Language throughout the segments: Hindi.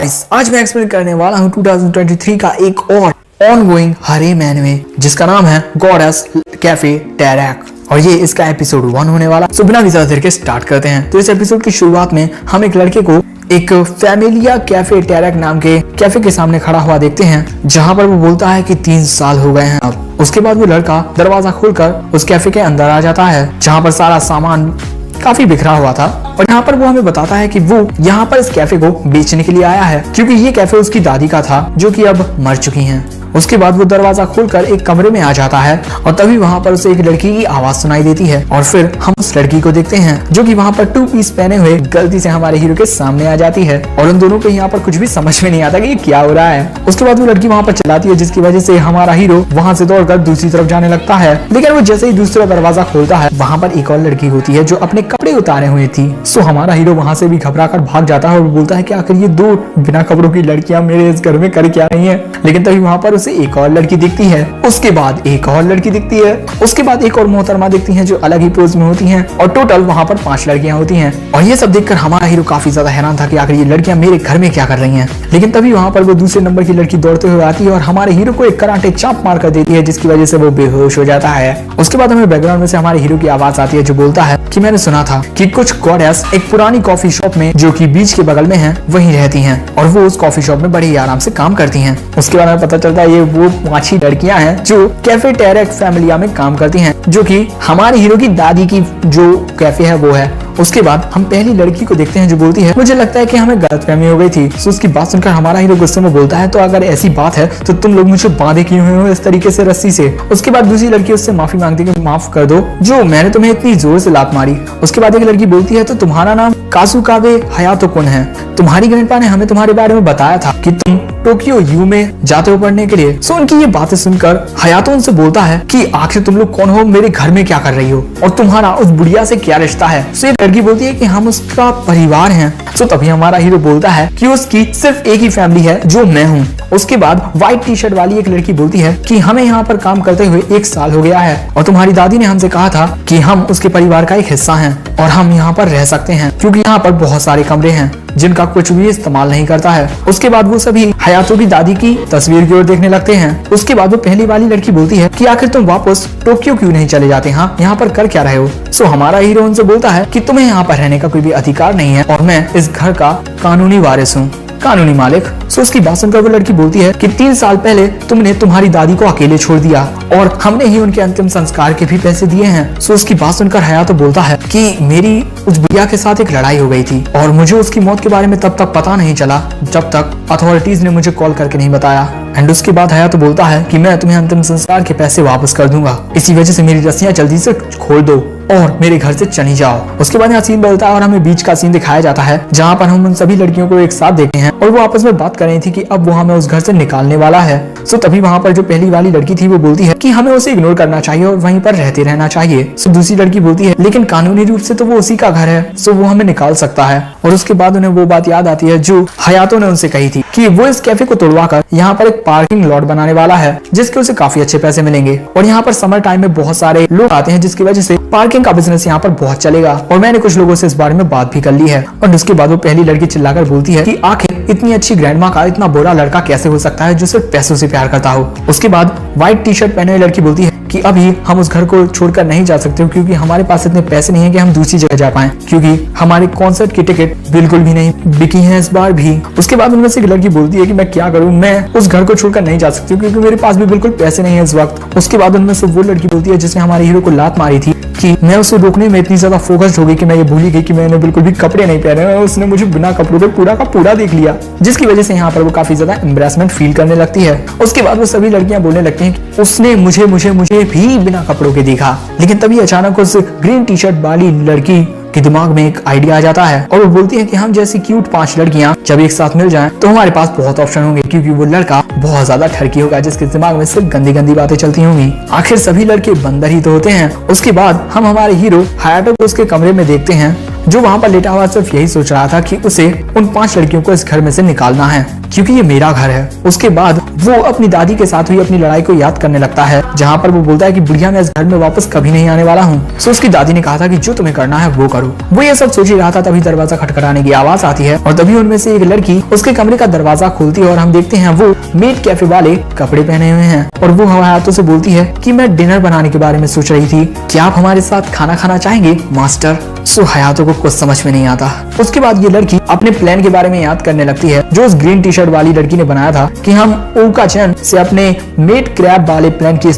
आज मैं एक्सप्लेन करने वाला हूँ 2023 का एक और ऑनगोइंग हरेम एनिमे जिसका नाम है गॉडेस कैफे टेरैक और ये इसका एपिसोड 1 होने वाला। तो बिना ज्यादा देर के स्टार्ट करते हैं। तो इस एपिसोड की शुरुआत में हम एक लड़के को एक फैमिलिया कैफे टेरैक नाम के कैफे के सामने खड़ा हुआ देखते हैं, जहाँ पर वो बोलता है कि 3 साल हो गए हैं अब। उसके बाद वो लड़का दरवाजा खोलकर उस कैफे के अंदर आ जाता है, जहाँ पर सारा सामान काफी बिखरा हुआ था और यहाँ पर वो हमें बताता है कि वो यहाँ पर इस कैफे को बेचने के लिए आया है, क्योंकि ये कैफे उसकी दादी का था जो कि अब मर चुकी हैं। उसके बाद वो दरवाजा खोलकर एक कमरे में आ जाता है और तभी वहाँ पर उसे एक लड़की की आवाज सुनाई देती है और फिर हम उस लड़की को देखते हैं जो कि वहाँ पर 2 पीस पहने हुए गलती से हमारे हीरो के सामने आ जाती है और उन दोनों को यहाँ पर कुछ भी समझ में नहीं आता कि ये क्या हो रहा है। उसके बाद वो लड़की वहाँ पर चलाती है, जिसकी वजह से हमारा हीरो वहाँ से दौड़कर दूसरी तरफ जाने लगता है, लेकिन वो जैसे ही दूसरा दरवाजा खोलता है वहाँ पर एक और लड़की होती है जो अपने कपड़े उतारे हुए थी। सो हमारा हीरो वहाँ से भी घबरा कर भाग जाता है और बोलता है कि आखिर ये 2 बिना कपड़ों की लड़कियां मेरे इस घर में कर क्या रही है। लेकिन तभी वहाँ पर उसे एक और लड़की दिखती है, उसके बाद एक और लड़की दिखती है, उसके बाद एक और मोहतरमा दिखती हैं जो अलग ही पोज में होती हैं और टोटल वहाँ पर 5 लड़कियां होती हैं। और ये सब देखकर हमारा हीरो काफी ज्यादा हैरान था कि आखिर ये लड़कियां मेरे घर में क्या कर रही हैं। लेकिन तभी वहाँ पर वो दूसरे नंबर की लड़की दौड़ते हुए आती है और हमारे हीरो को एक कराटे चाप मार कर देती है, जिसकी वजह से वो बेहोश हो जाता है। उसके बाद हमें बैकग्राउंड में से हमारे हीरो की आवाज आती है जो बोलता है कि मैंने सुना था कि कुछ गॉडेस एक पुरानी कॉफी शॉप में जो कि बीच के बगल में है वहीं रहती हैं और वो उस कॉफी शॉप में बड़ी ही आराम से काम करती हैं। उसके बाद हमें पता चलता है ये वो 5 ही लड़कियां हैं जो कैफे टेरैक फैमिलिया में काम करती हैं, जो कि हमारे हीरो की दादी की जो कैफे है वो है। उसके बाद हम पहली लड़की को देखते हैं जो बोलती है मुझे लगता है कि हमें गलतफहमी हो गई थी। सो उसकी बात सुनकर हमारा हीरो गुस्से में बोलता है तो अगर ऐसी बात है तो तुम लोग मुझे बांधे क्यों हुए हो इस तरीके से रस्सी से। उसके बाद दूसरी लड़की उससे माफी मांगती है कि माफ कर दो जो मैंने तुम्हें इतनी जोर से लात मारी। उसके बाद एक लड़की बोलती है तो तुम्हारा नाम कासुकाबे हयातो कुन है, तुम्हारी ग्रैंडपा ने हमें तुम्हारे बारे में बताया था कि तुम टोक्यो यू में जाते हो पढ़ने के लिए। सो उनकी ये बातें सुनकर हयातो उनसे बोलता है कि आखिर तुम लोग कौन हो, मेरे घर में क्या कर रही हो और तुम्हारा उस बुढ़िया से क्या रिश्ता है। सो ये लड़की बोलती है कि हम उसका परिवार हैं। सो तभी हमारा हीरो बोलता है कि उसकी सिर्फ एक ही फैमिली है जो मैं हूँ। उसके बाद व्हाइट टी शर्ट वाली एक लड़की बोलती है कि हमें यहाँ पर काम करते हुए 1 साल हो गया है और तुम्हारी दादी ने हमसे कहा था कि हम उसके परिवार का एक हिस्सा हैं और हम यहाँ पर रह सकते हैं क्योंकि यहाँ पर बहुत सारे कमरे हैं जिनका कुछ भी इस्तेमाल नहीं करता है। उसके बाद वो सभी हयातो की दादी की तस्वीर की ओर देखने लगते हैं। उसके बाद वो पहली वाली लड़की बोलती है कि आखिर तुम वापस टोक्यो क्यों नहीं चले जाते, हाँ यहाँ पर कर क्या रहे हो। सो हमारा हीरो उनसे बोलता है कि तुम्हें यहाँ पर रहने का कोई भी अधिकार नहीं है और मैं इस घर का कानूनी वारिस हूँ, कानूनी मालिक। सो उसकी बात सुनकर वो लड़की बोलती है कि 3 साल पहले तुमने तुम्हारी दादी को अकेले छोड़ दिया और हमने ही उनके अंतिम संस्कार के भी पैसे दिए हैं। सो उसकी बात सुनकर हयातो बोलता है कि मेरी उस बुढ़िया के साथ एक लड़ाई हो गई थी और मुझे उसकी मौत के बारे में तब तक पता नहीं चला जब तक अथॉरिटीज ने मुझे कॉल करके नहीं बताया। एंड उसके बाद हयातो बोलता है कि मैं तुम्हें अंतिम संस्कार के पैसे वापस कर दूंगा, इसी वजह से मेरी रस्सियां जल्दी से खोल दो और मेरे घर से चली जाओ। उसके बाद यहाँ सीन बदलता है और हमें बीच का सीन दिखाया जाता है जहाँ पर हम उन सभी लड़कियों को एक साथ देखते हैं और वो आपस में बात कर रही थी कि अब वो हमें उस घर से निकालने वाला है। सो तभी वहाँ पर जो पहली वाली लड़की थी वो बोलती है कि हमें उसे इग्नोर करना चाहिए और वहीं पर रहते रहना चाहिए। सो दूसरी लड़की बोलती है लेकिन कानूनी रूप से तो वो उसी का घर है, सो वो हमें निकाल सकता है। और उसके बाद उन्हें वो बात याद आती है जो हयातो ने उनसे कही थी कि वो इस कैफे को तोड़वा कर यहाँ पर एक पार्किंग लॉट बनाने वाला है जिसके उसे काफी अच्छे पैसे मिलेंगे और यहाँ पर समर टाइम में बहुत सारे लोग आते हैं जिसकी वजह से पार्किंग का बिजनेस यहाँ पर बहुत चलेगा और मैंने कुछ लोगों से इस बारे में बात भी कर ली है। और उसके बाद वो पहली लड़की चिल्लाकर बोलती है कि आखिर इतनी अच्छी ग्रैंडमा का इतना बुरा लड़का कैसे हो सकता है जो सिर्फ पैसों से प्यार करता हो। उसके बाद व्हाइट टी शर्ट पहने हुई लड़की बोलती है कि अभी हम उस घर को छोड़कर नहीं जा सकते क्योंकि हमारे पास इतने पैसे नहीं है कि हम दूसरी जगह जा पाएं, क्योंकि हमारे कॉन्सर्ट की टिकट बिल्कुल भी नहीं बिकी है इस बार भी। उसके बाद उनमें से एक लड़की बोलती है कि मैं क्या करूं, मैं उस घर को छोड़कर नहीं जा सकती क्योंकि मेरे पास भी बिल्कुल पैसे नहीं है इस वक्त। उसके बाद उनमें से वो लड़की बोलती है जिसने हमारे हीरो को लात मारी थी कि मैं उसे रोकने में इतनी ज्यादा फोकस्ड हो गई कि मैं ये भूल ही गई कि मैंने बिल्कुल भी कपड़े नहीं पहने और उसने मुझे बिना कपड़ों के पूरा का पूरा देख लिया, जिसकी वजह से यहाँ पर वो काफी ज्यादा एम्बैरेसमेंट फील करने लगती है। उसके बाद वो सभी लड़कियां बोलने लगती हैं उसने मुझे मुझे मुझे भी बिना कपड़ों के देखा। लेकिन तभी अचानक उस ग्रीन टी शर्ट वाली लड़की के दिमाग में एक आइडिया आ जाता है और वो बोलती है कि हम जैसी क्यूट 5 लड़कियां जब एक साथ मिल जाएं तो हमारे पास बहुत ऑप्शन होंगे, क्योंकि वो लड़का बहुत ज्यादा ठरकी होगा जिसके दिमाग में सिर्फ गंदी गंदी बातें चलती होंगी। आखिर सभी लड़के बंदर ही तो होते हैं। उसके बाद हम हमारे हीरो हयातो को उसके कमरे में देखते हैं जो वहाँ पर लेटा हुआ सिर्फ यही सोच रहा था कि उसे उन 5 लड़कियों को इस घर में से निकालना है क्योंकि ये मेरा घर है। उसके बाद वो अपनी दादी के साथ हुई अपनी लड़ाई को याद करने लगता है, जहाँ पर वो बोलता है कि बुढ़िया मैं इस घर में वापस कभी नहीं आने वाला हूँ। सो उसकी दादी ने कहा था कि जो तुम्हें करना है वो करो। वो ये सब सोच ही रहा था, तभी दरवाजा खटखटाने की आवाज आती है और तभी उनमें से एक लड़की उसके कमरे का दरवाजा खोलती है और हम देखते हैं वो मेड कैफे वाले कपड़े पहने हुए हैं और वो हयातो से बोलती है कि मैं डिनर बनाने के बारे में सोच रही थी, क्या आप हमारे साथ खाना खाना चाहेंगे मास्टर। सो हयातो को कुछ समझ में नहीं आता। उसके बाद ये लड़की अपने प्लान के बारे में याद करने लगती है जो उस ग्रीन टी शर्ट वाली लड़की ने बनाया था कि हम ओका चैन से अपने मेड क्रैब वाले प्लान की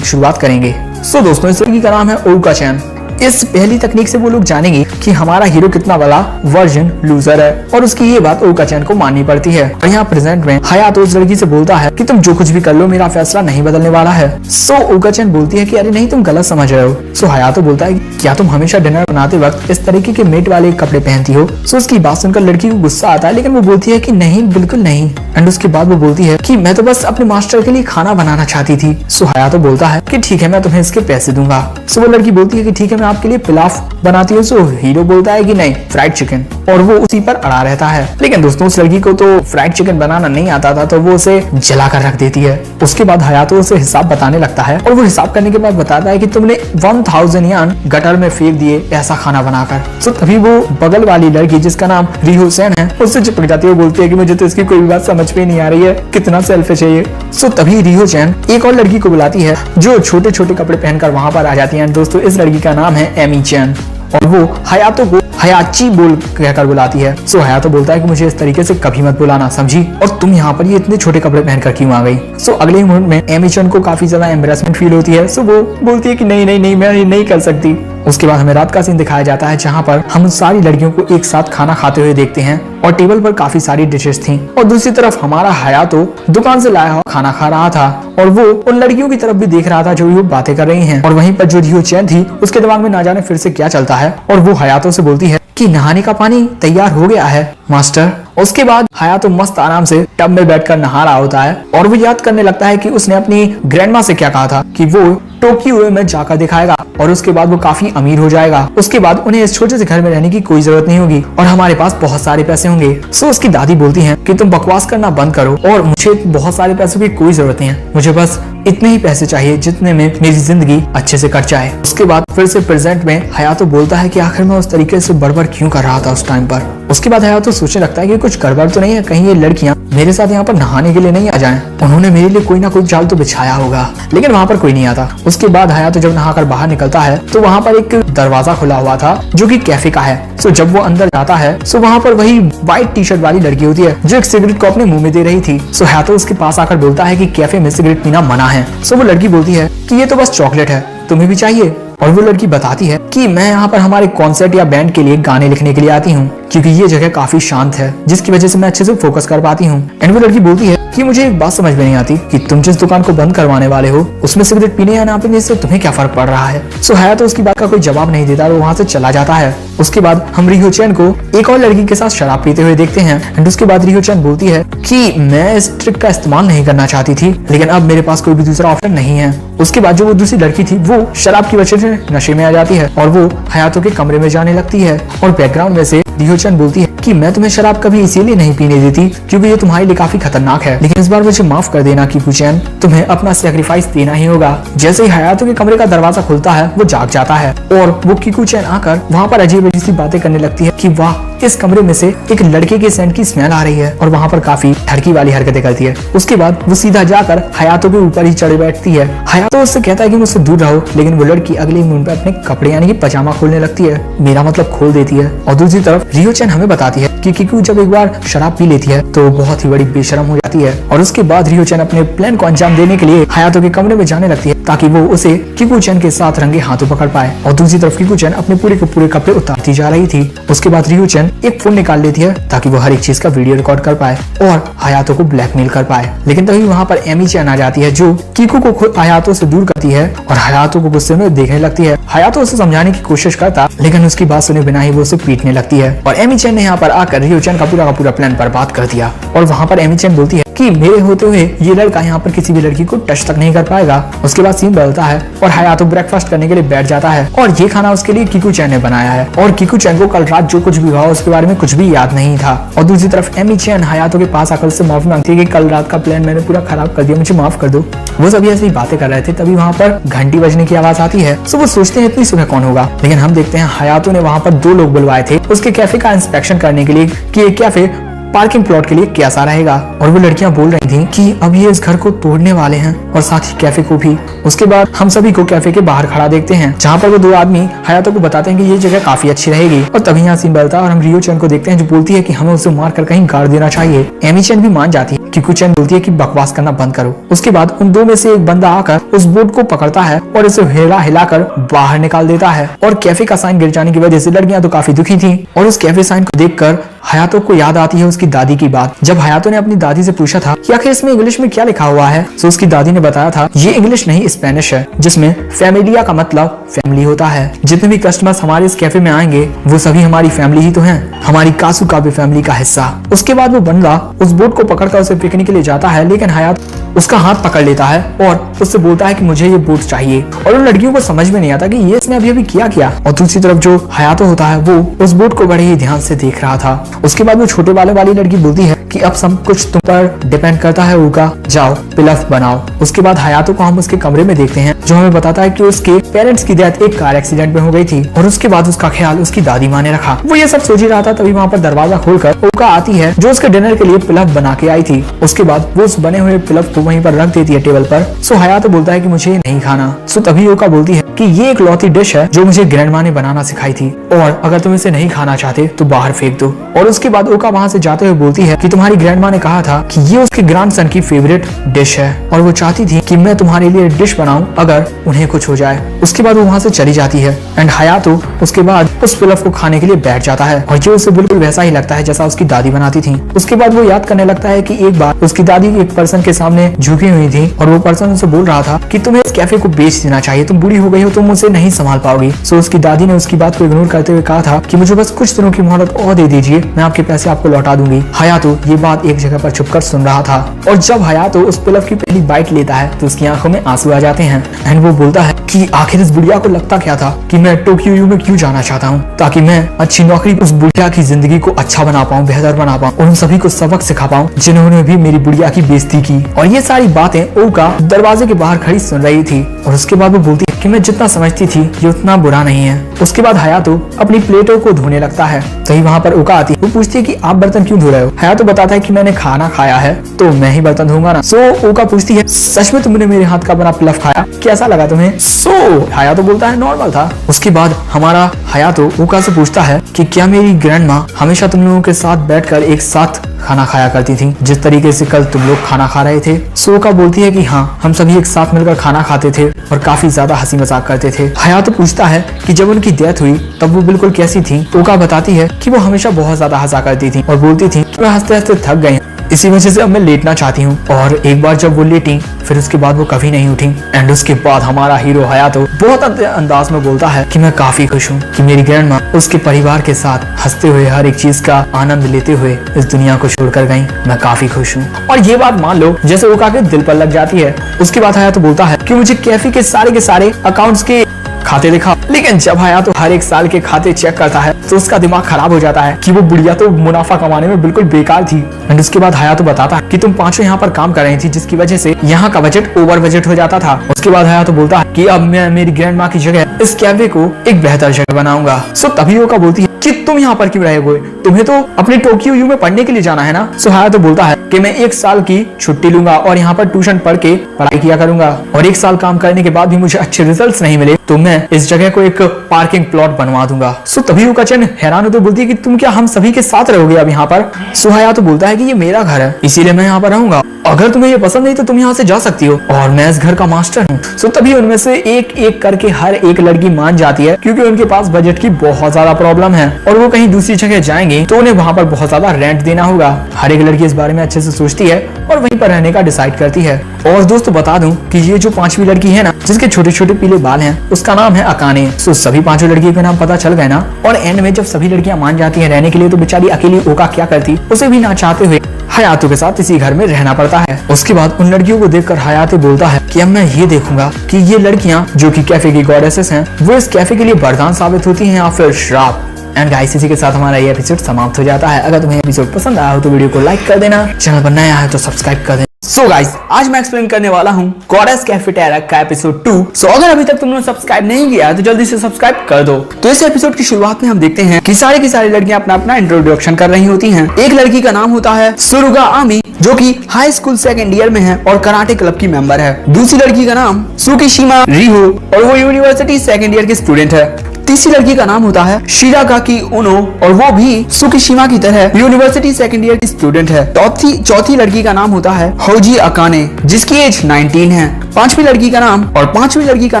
शुरुआत करेंगे। सो दोस्तों इस लड़की का नाम है ओका चैन। इस पहली तकनीक से वो लोग जानेंगे कि हमारा हीरो कितना बड़ा वर्जन लूजर है और उसकी ये बात ओका चैन को माननी पड़ती है। और यहाँ प्रेजेंट में हयातो उस लड़की से बोलता है कि तुम जो कुछ भी कर लो मेरा फैसला नहीं बदलने वाला है। सो ओका चैन बोलती है कि अरे नहीं तुम गलत समझ रहे हो। सो हयातो बोलता है क्या तुम हमेशा डिनर बनाते वक्त इस तरीके के मेट वाले कपड़े पहनती हो। सो उसकी बात सुनकर लड़की को गुस्सा आता है, लेकिन वो बोलती है कि नहीं बिल्कुल नहीं। एंड उसके बाद वो बोलती है कि मैं तो बस अपने मास्टर के लिए खाना बनाना चाहती थी। सो हयातो बोलता है कि ठीक है मैं तुम्हें इसके पैसे दूंगा। सो वो लड़की बोलती है कि ठीक है मैं आपके लिए पिलाफ बनाती हूँ। सो हीरो बोलता है कि नहीं फ्राइड चिकन, और वो उसी पर अड़ा रहता है। लेकिन दोस्तों उस लड़की को तो फ्राइड चिकन बनाना नहीं आता था तो वो उसे जला कर रख देती है। उसके बाद हयातो उसे हिसाब बताने लगता है और वो हिसाब करने के बाद बताता है कि तुमने 1000 यान गटर में फेंक दिए ऐसा खाना बनाकर। सो तभी वो बगल वाली लड़की जिसका नाम रिहो सेन है उससे चिपक जाती है, बोलती है कि मुझे तो इसकी कोई बात समझ में नहीं आ रही है, कितना सेल्फिश है ये। सो तभी रिहो चैन एक और लड़की को बुलाती है जो छोटे छोटे कपड़े पहनकर वहां पर आ जाती है। दोस्तों इस लड़की का नाम है एमी चैन और वो हयातो को हयाची बोल कहकर बुलाती है। सो हयातो बोलता है कि मुझे इस तरीके से कभी मत बुलाना, समझी, और तुम यहाँ पर ये इतने छोटे कपड़े पहनकर क्यों आ गई। सो अगले ही मोमेंट में एमी चैन को काफी ज्यादा एम्बैरेसमेंट फील होती है। सो वो बोलती है कि नहीं नहीं नहीं मैं ये नहीं कर सकती। उसके बाद हमें रात का सीन दिखाया जाता है जहाँ पर हम सारी लड़कियों को एक साथ खाना खाते हुए देखते हैं और टेबल पर काफी सारी डिशेस थी और दूसरी तरफ हमारा हयातो दुकान से लाया हुआ खाना खा रहा था और वो उन लड़कियों की तरफ भी देख रहा था जो वो बातें कर रही हैं। और वहीं पर जो रिहो चैन थी उसके दिमाग में ना जाने फिर से क्या चलता है और वो हयातो से बोलती है कि नहाने का पानी तैयार हो गया है मास्टर। उसके बाद हयातो मस्त आराम से टब में बैठकर नहा रहा होता है और वो याद करने लगता है कि उसने अपनी ग्रैंडमा से क्या कहा था कि वो टोक्यो में जाकर दिखाएगा और उसके बाद वो काफी अमीर हो जाएगा। उसके बाद उन्हें इस छोटे से घर में रहने की कोई जरूरत नहीं होगी और हमारे पास बहुत सारे पैसे होंगे। सो उसकी दादी बोलती है कि तुम बकवास करना बंद करो और मुझे बहुत सारे पैसों की कोई जरूरत नहीं है, मुझे बस इतने ही पैसे चाहिए जितने में मेरी जिंदगी अच्छे से कट जाए। उसके बाद फिर से प्रेजेंट में हयातो बोलता है कि आखिर मैं उस तरीके से बड़बड़ क्यों कर रहा था उस टाइम पर। उसके बाद हयातो सोचने लगता है कि कुछ गड़बड़ तो नहीं है, कहीं ये लड़कियां मेरे साथ यहाँ पर नहाने के लिए नहीं आ जाएं। उन्होंने मेरे लिए कोई ना कोई जाल तो बिछाया होगा, लेकिन वहाँ पर कोई नहीं आता। उसके बाद हयातो जब नहाकर बाहर निकलता है तो वहाँ पर एक दरवाजा खुला हुआ था जो कि कैफे का है। सो जब वो अंदर जाता है सो वहाँ पर वही व्हाइट टी शर्ट वाली लड़की होती है जो एक सिगरेट को अपने मुंह में दे रही थी। सो हयातो उसके पास आकर बोलता है कि कैफे में सिगरेट पीना मना है। सो वो लड़की बोलती है कि ये तो बस चॉकलेट है, तुम्हें भी चाहिए। और वो लड़की बताती है कि मैं यहाँ पर हमारे कॉन्सर्ट या बैंड के लिए गाने लिखने के लिए आती हूँ क्योंकि ये जगह काफी शांत है जिसकी वजह से मैं अच्छे से फोकस कर पाती हूँ। एंड वो लड़की बोलती है कि मुझे एक बात समझ में नहीं आती कि तुम जिस दुकान को बंद करवाने वाले हो उसमें सिगरेट पीने या ना पीने से तुम्हें क्या फर्क पड़ रहा है। सो हयातो उसकी बात का कोई जवाब नहीं देता और वहाँ से चला जाता है। उसके बाद हम रिहो चैन को एक और लड़की के साथ शराब पीते हुए देखते हैं एंड उसके बाद रिहो चैन बोलती है कि मैं इस ट्रिक का इस्तेमाल नहीं करना चाहती थी लेकिन अब मेरे पास कोई भी दूसरा ऑप्शन नहीं है। उसके बाद जो वो दूसरी लड़की थी वो शराब की वजह से नशे में आ जाती है और वो हयातो के कमरे में जाने लगती है और बैकग्राउंड में से रिहो चैन बोलती है कि मैं तुम्हें शराब कभी इसीलिए नहीं पीने देती क्योंकि ये तुम्हारे लिए काफी खतरनाक है, लेकिन इस बार मुझे माफ कर देना कीकू चैन, तुम्हें अपना सैक्रिफाइस देना ही होगा। जैसे ही हयातो के कमरे का दरवाजा खुलता है वो जाग जाता है और वो कीकू चैन आकर वहाँ पर अजीब अजीब सी बातें करने लगती है कि वाह इस कमरे में से एक लड़के के सेंट की स्मेल आ रही है और वहाँ पर काफी ठरकी वाली हरकतें करती है। उसके बाद वो सीधा जाकर हयातो के ऊपर ही चढ़ बैठती है। हयातो उससे कहता है कि मुझसे दूर रहो, लेकिन वो लड़की अगले मिनट पे अपने कपड़े यानी कि पजामा खोलने लगती है, मेरा मतलब खोल देती है। और दूसरी तरफ रिहो चैन हमें बताती है कि कीकू जब एक बार शराब पी लेती है तो बहुत ही बड़ी बेशरम हो जाती है और उसके बाद रिहो चैन अपने प्लान को अंजाम देने के लिए हयातो के कमरे में जाने लगती है ताकि वो उसे कीकू चैन के साथ रंगे हाथों पकड़ पाए। और दूसरी तरफ कीकू चैन अपने पूरे के पूरे कपड़े उतारती जा रही थी। उसके बाद रिहो चैन एक फोन निकाल लेती है ताकि वो हर एक चीज का वीडियो रिकॉर्ड कर पाए और हयातो को ब्लैकमेल कर पाए। लेकिन तभी वहाँ पर एमी चैन आ जाती है जो कीकू को खुद हयातो से दूर करती है और हयातो को गुस्से में देखने लगती है। हयातो उसे समझाने की कोशिश करता लेकिन उसकी बात सुने बिना ही वो उसे पीटने लगती है और एमी चैन ने यहाँ पर आकर रिहो चैन का पूरा प्लान बर्बाद कर दिया। और वहाँ पर एमी चैन बोलती है कि मेरे होते हुए ये लड़का यहाँ पर किसी भी लड़की को टच तक नहीं कर पाएगा। उसके बाद सीन बदलता है और हयातो ब्रेकफास्ट करने के लिए बैठ जाता है और ये खाना उसके लिए किकू चैन ने बनाया है और किकू चैन को कल रात जो कुछ भी हुआ उसके बारे में कुछ भी याद नहीं था। और दूसरी तरफ एमी चैन हयातो के पास आकर से माफी मांगती है कि कल रात का प्लान मैंने पूरा खराब कर दिया, मुझे माफ कर दो। वो सभी ऐसी बातें कर रहे थे, तभी वहाँ पर घंटी बजने की आवाज आती है। सो वो सोचते हैं इतनी सुबह कौन होगा, लेकिन हम देखते हैं हयातो ने वहाँ पर 2 लोग बुलवाए थे उसके कैफे का इंस्पेक्शन करने के लिए कि ये कैफे पार्किंग प्लॉट के लिए कैसा रहेगा। और वो लड़कियां बोल रही थी कि अब ये इस घर को तोड़ने वाले हैं और साथ ही कैफे को भी। उसके बाद हम सभी को कैफे के बाहर खड़ा देखते हैं जहाँ पर वो 2 आदमी हयातो को बताते हैं कि ये जगह काफी अच्छी रहेगी। और तभी यहाँ सीन बदलता है और हम रियो चैन को देखते हैं जो बोलती है कि हमें उसे मार कर कहीं गाड़ देना चाहिए। एमी चैन भी मान जाती है, किकू चैन बोलती है कि बकवास करना बंद करो। उसके बाद उन 2 में से एक बंदा आकर उस बोर्ड को पकड़ता है और इसे हिला हिलाकर बाहर निकाल देता है। और कैफे का साइन गिर जाने की वजह से लड़कियां तो काफी दुखी थी और उस कैफे साइन को देखकर हयातो को याद आती है उसकी दादी की बात। जब हयातो ने अपनी दादी से पूछा था कि आखिर इसमें इंग्लिश में क्या लिखा हुआ है, तो उसकी दादी ने बताया था ये इंग्लिश नहीं स्पेनिश है जिसमें फैमिलिया का मतलब फैमिली होता है। जितने भी कस्टमर्स हमारे इस कैफे में आएंगे वो सभी हमारी फैमिली ही तो हैं, हमारी कासू का भी फैमिली का हिस्सा। उसके बाद वो बंदा उस बोट को पकड़कर उसे फेंकने के लिए जाता है, लेकिन हयातो उसका हाथ पकड़ लेता है और उससे बोलता है कि मुझे ये बोट चाहिए। और उन लड़कियों को समझ में नहीं आता कि ये इसने अभी किया क्या। और दूसरी तरफ जो हयातो होता है वो उस बोट को बड़े ही ध्यान से देख रहा था। उसके बाद वो छोटे बालों वाली लड़की बोलती है कि अब सब कुछ तुम पर डिपेंड करता है उका, जाओ पिलफ बनाओ। उसके बाद हयातो को हम उसके कमरे में देखते हैं जो हमें बताता है कि उसके पेरेंट्स की डेथ एक कार एक्सीडेंट में हो गई थी और उसके बाद उसका ख्याल उसकी दादी माँ ने रखा। वो ये सब सोच ही रहा था, तभी वहाँ पर दरवाजा खोलकर उका आती है जो उसके डिनर के लिए पिलफ बना के आई थी। उसके बाद वो उस बने हुए पिलफ को वहीं पर रख देती है टेबल पर। सो हयातो बोलता है कि मुझे नहीं खाना। सो तभी उका बोलती है कि ये एक लौती डिश है जो मुझे ग्रैंडमा ने बनाना सिखाई थी और अगर तुम इसे नहीं खाना चाहते तो बाहर फेंक दो। और उसके बाद ओका वहाँ से जाते हुए बोलती है कि तुम्हारी ग्रैंडमा ने कहा था कि ये उसके ग्रैंडसन की फेवरेट डिश है और वो चाहती थी कि मैं तुम्हारे लिए डिश बनाऊं अगर उन्हें कुछ हो जाए। उसके बाद वो वहाँ से चली जाती है एंड हयातो उसके बाद उस पिलफ को खाने के लिए बैठ जाता है और ये उसे बिल्कुल वैसा ही लगता है जैसा उसकी दादी बनाती थी। उसके बाद वो याद करने लगता है कि एक बार उसकी दादी एक पर्सन के सामने झुकी हुई थी और वो पर्सन उसे बोल रहा था कि तुम्हें इस कैफे को बेच देना चाहिए, तुम बूढ़ी हो गई हो, तुम उसे नहीं संभाल पाओगी। सो उसकी दादी ने उसकी बात को इग्नोर करते हुए कहा था कि मुझे बस कुछ दिनों की मोहलत और दे दीजिए, मैं आपके पैसे आपको लौटा दूंगी। हयातो ये बात एक जगह पर छुपकर सुन रहा था और जब हयातो उस पिलफ की पहली बाइट लेता है तो उसकी आंखों में आंसू आ जाते हैं एंड वो बोलता है कि आखिर इस बुढ़िया को लगता क्या था कि मैं टोक्यो यू में क्यों जाना चाहता हूँ ताकि मैं अच्छी नौकरी उस बुढ़िया की जिंदगी को अच्छा बना पाऊँ, बेहतर बना पाऊँ और उन सभी को सबक सिखा पाऊँ जिन्होंने भी मेरी बुढ़िया की बेइज्जती की। और ये सारी बातें ओका दरवाजे के बाहर खड़ी सुन रही थी और उसके बाद वो बोलती है कि मैं जितना समझती थी ये उतना बुरा नहीं है। उसके बाद हयातो अपनी प्लेटों को धोने लगता है, तभी वहाँ पर ओका आती है। वो पूछती है कि आप बर्तन क्यों धो रहे हो। हयातो बताता है कि मैंने खाना खाया है तो मैं ही बर्तन धोऊंगा ना। सो ओका पूछती है सच में तुमने मेरे हाथ का बना पिलफ खाया, कैसा लगा तुम्हें। सो हयातो बोलता है नॉर्मल था। उसके बाद हमारा हयातो ओका से पूछता है कि क्या मेरी ग्रैंडमा हमेशा तुम लोगों के साथ बैठकर एक साथ खाना खाया करती थी जिस तरीके से कल तुम लोग खाना खा रहे थे। सो ओका बोलती है कि हाँ, हम सभी एक साथ मिलकर खाना खाते थे और काफी ज्यादा हंसी मजाक करते थे। हयातो पूछता है कि जब उनकी डेथ हुई तब वो बिल्कुल कैसी थी। ओका बताती है कि वो हमेशा बहुत ज्यादा हंसा करती थी और बोलती थी कि मैं हंसते हंसते थक गई, इसी वजह से अब मैं लेटना चाहती हूँ। और एक बार जब वो लेटी फिर उसके बाद वो कभी नहीं उठी। एंड उसके बाद हमारा हीरो हयातो बहुत अंदाज में बोलता है कि मैं काफी खुश हूँ कि मेरी ग्रैंडमा उसके परिवार के साथ हंसते हुए हर एक चीज का आनंद लेते हुए इस दुनिया को छोड़कर गई। मैं काफी खुश हूँ। और ये बात मान लो जैसे ओका के दिल पर लग जाती है। उसके बाद हयातो बोलता है कि मुझे कैफे के सारे अकाउंट्स के खाते दिखा। लेकिन जब हयातो हर एक साल के खाते चेक करता है तो उसका दिमाग खराब हो जाता है कि वो बुढ़िया तो मुनाफा कमाने में बिल्कुल बेकार थी। एंड उसके बाद हयातो बताता है कि तुम पांचों यहाँ पर काम कर रही थी जिसकी वजह से यहाँ का बजट ओवर बजट हो जाता था। उसके बाद हयातो बोलता है कि अब मैं मेरी ग्रैंडमा की जगह इस कैफे को एक बेहतर जगह बनाऊंगा। सो तभी ओका बोलती है कि तुम यहाँ पर क्यों रहे हुए, तुम्हें तो अपने टोक्यो यू में पढ़ने के लिए जाना है ना। सो हयातो बोलता है कि मैं 1 साल की छुट्टी लूंगा और यहाँ पर ट्यूशन पढ़ के पढ़ाई किया करूंगा और 1 साल काम करने के बाद भी मुझे अच्छे रिजल्ट्स नहीं मिले तो मैं इस जगह को एक पार्किंग प्लॉट बनवा दूंगा। सो तभी ओका चैन हैरान होते बोलती है कि तुम क्या हम सभी के साथ रहोगे अब यहाँ पर। सो हयातो बोलता है कि ये मेरा घर है इसीलिए मैं यहाँ पर रहूंगा, अगर तुम्हें ये पसंद नहीं तो तुम यहाँ से जा सकती हो और मैं इस घर का मास्टर हूँ। सो तभी उनमें से एक एक करके हर एक लड़की मान जाती है क्योंकि उनके पास बजट की बहुत ज्यादा प्रॉब्लम है और वो कहीं दूसरी जगह जाएंगे तो उन्हें वहाँ पर बहुत ज्यादा रेंट देना होगा। हर एक लड़की इस बारे में अच्छे से सोचती है और वहीं पर रहने का डिसाइड करती है। और दोस्तों बता दूं कि ये जो 5वीं लड़की है ना जिसके छोटे छोटे पीले बाल हैं उसका नाम है अकाने। सो सभी 5 लड़कियों के नाम पता चल गए ना। और एंड में जब सभी लड़कियां मान जाती हैं रहने के लिए तो बेचारी अकेली ओका क्या करती, उसे भी ना चाहते हुए हयातो के साथ इसी घर में रहना पड़ता है। उसके बाद उन लड़कियों को देखकर हयातो बोलता है कि अब मैं ये देखूंगा कि ये लड़कियां जो कि कैफे की गॉडेसेस हैं वो इस कैफे के लिए वरदान साबित होती हैं या फिर श्राप। एंड गाइस, इसी के साथ हमारा ये एपिसोड समाप्त हो जाता है। अगर तुम्हें एपिसोड पसंद आया हो तो वीडियो को लाइक कर देना, चैनल पर नया है तो सब्सक्राइब कर देना। सो गाइस, आज मैं एक्सप्लेन करने वाला हूँ गॉडेस कैफे टेरेक का एपिसोड 2। सो अगर अभी तक तुमने सब्सक्राइब नहीं किया है तो जल्दी से सब्सक्राइब कर दो। तो इस एपिसोड की शुरुआत में हम देखते हैं कि सारी की सारी लड़कियां अपना अपना इंट्रोडक्शन कर रही होती हैं। एक लड़की का नाम होता है सुरुगा आमी, जो कि हाई स्कूल सेकंड ईयर में है और कराटे क्लब की मेंबर है। दूसरी लड़की का नाम सुकीशिमा रिहो और वो यूनिवर्सिटी सेकंड ईयर की स्टूडेंट है। तीसरी लड़की का नाम होता है शिरागाकी उनो और वो भी सुकीशिमा की तरह यूनिवर्सिटी सेकंड ईयर की स्टूडेंट है। चौथी लड़की का नाम होता है होजी अकाने, जिसकी एज 19 है। पांचवी लड़की का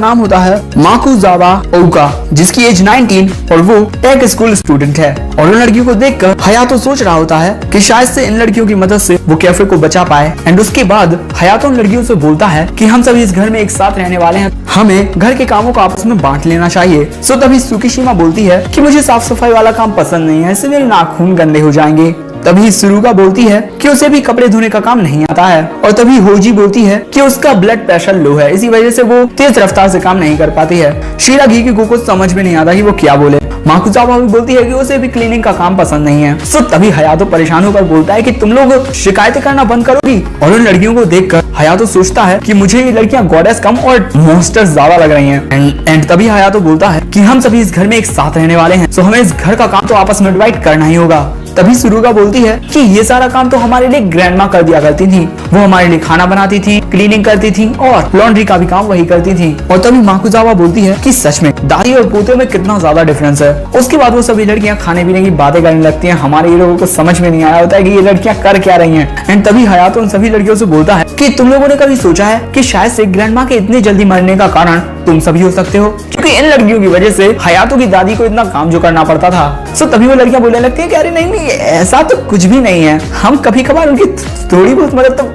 नाम होता है माकुजावा ओका, जिसकी एज 19 और वो टेक स्कूल स्टूडेंट है। और उन लड़कियों को देखकर हयातो सोच रहा होता है कि शायद से इन लड़कियों की मदद से वो कैफे को बचा पाए। एंड उसके बाद हयातो उन लड़कियों से बोलता है कि हम सभी इस घर में एक साथ रहने वाले हैं, हमें घर के कामों को आपस में बांट लेना चाहिए। सो तभी सुकीशिमा बोलती है कि मुझे साफ सफाई वाला काम पसंद नहीं है, इससे मेरे नाखून गंदे हो जाएंगे। तभी सुरुगा बोलती है कि उसे भी कपड़े धोने का काम नहीं आता है। और तभी होजी बोलती है कि उसका ब्लड प्रेशर लो है, इसी वजह से वो तेज रफ्तार से काम नहीं कर पाती है। शिरागी को कुछ समझ में नहीं आता कि वो क्या बोले। माकुजावा भी बोलती है कि उसे भी क्लीनिंग का काम पसंद नहीं है। सो तभी हयातो परेशान होकर बोलता है कि तुम लोग शिकायतें करना बंद करोगी। और उन लड़कियों को देखकर हयातो सोचता है कि मुझे ये लड़कियां गॉडेस कम और मॉन्स्टर्स ज्यादा लग रही हैं। एंड तभी हयातो बोलता है कि हम सभी इस घर में एक साथ रहने वाले हैं, सो हमें इस घर का काम तो आपस में डिवाइड करना ही होगा। तभी सुरुगा बोलती है कि ये सारा काम तो हमारे लिए ग्रैंडमा कर दिया करती थी, वो हमारे लिए खाना बनाती थी, क्लीनिंग करती थी और लॉन्ड्री का भी काम वही करती थी। और तभी माकुजावा बोलती है कि सच में दादी और पोते में कितना ज्यादा डिफरेंस है। उसके बाद वो सभी लड़कियां खाने पीने की बातें करने लगती हैं। हमारे ये लोगों को समझ में नहीं आया होता है कि ये लड़कियां कर क्या रही हैं। एंड तभी हयातो उन सभी लड़कियों से बोलता है कि तुम लोगों ने कभी सोचा है कि शायद से ग्रैंडमा के इतनी जल्दी मरने का कारण तुम सभी हो सकते हो, क्योंकि इन लड़कियों की वजह से हयातो की दादी को इतना काम जो करना पड़ता था। सो तभी वो लड़कियां बोलने लगती है कि अरे नहीं, ऐसा तो कुछ भी नहीं है, हम कभी कभार उनकी थोड़ी बहुत मदद तो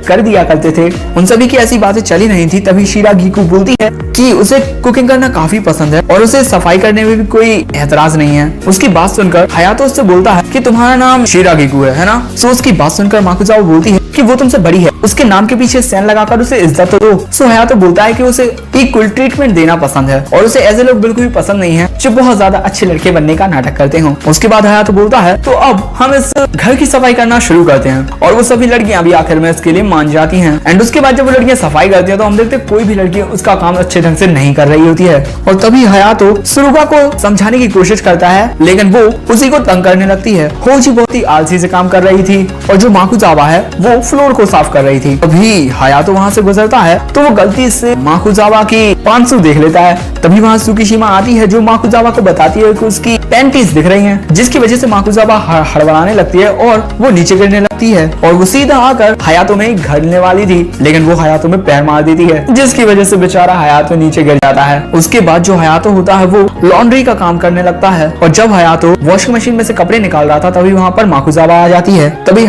कर दिया करते थे। उन सभी की ऐसी बातें चली नहीं थी। तभी शिरागी बोलती है कि उसे कुकिंग करना काफी पसंद है और उसे सफाई करने में भी कोई एतराज नहीं है। उसकी बात सुनकर हयातो उससे बोलता है कि तुम्हारा नाम शिरागी है ना। सो उसकी बात सुनकर माकुजावा बोलती है कि वो तुमसे बड़ी है, उसके नाम के पीछे सैन लगाकर उसे इज्जत तो दो। सो हयातो बोलता है कि उसे इक्वल ट्रीटमेंट देना पसंद है और उसे ऐसे लोग बिल्कुल भी पसंद नहीं है जो बहुत ज्यादा अच्छे लड़के बनने का नाटक करते हो। उसके बाद हयातो बोलता है तो अब हम इस घर की सफाई करना शुरू करते हैं। और वो सभी लड़कियां भी आखिर में इसके लिए मान जाती हैं। एंड उसके बाद जब वो लड़कियां सफाई करती हैं तो हम देखते हैं कोई भी लड़की उसका काम अच्छे ढंग से नहीं कर रही होती है। और तभी हयातो सुरुगा को समझाने की कोशिश करता है, लेकिन वो उसी को तंग करने लगती है। होजी बहुत ही आलसी से काम कर रही थी और जो माकुजावा है वो फ्लोर को साफ कर रही थी। तभी हयातो वहां से गुजरता है तो वो गलती से माकुजावा की पांसू देख लेता है। तभी वहां सुकीशिमा आती है जो माकुजावा को बताती है कि उसकी पैंटीज दिख रही हैं, जिसकी वजह से माकुजावा हड़बड़ाने लगती है और वो नीचे गिरने लगती है। और वो सीधा आकर हयातो में घड़ने वाली थी, लेकिन वो हयातो में पैर मार देती है, जिसकी वजह से बेचारा हयातो नीचे गिर जाता है। उसके बाद जो हयातो होता है वो लॉन्ड्री का काम करने लगता है। और जब हयातो वॉशिंग मशीन में से कपड़े निकाल रहा था तभी वहाँ पर माकुजावा आ जाती है। तभी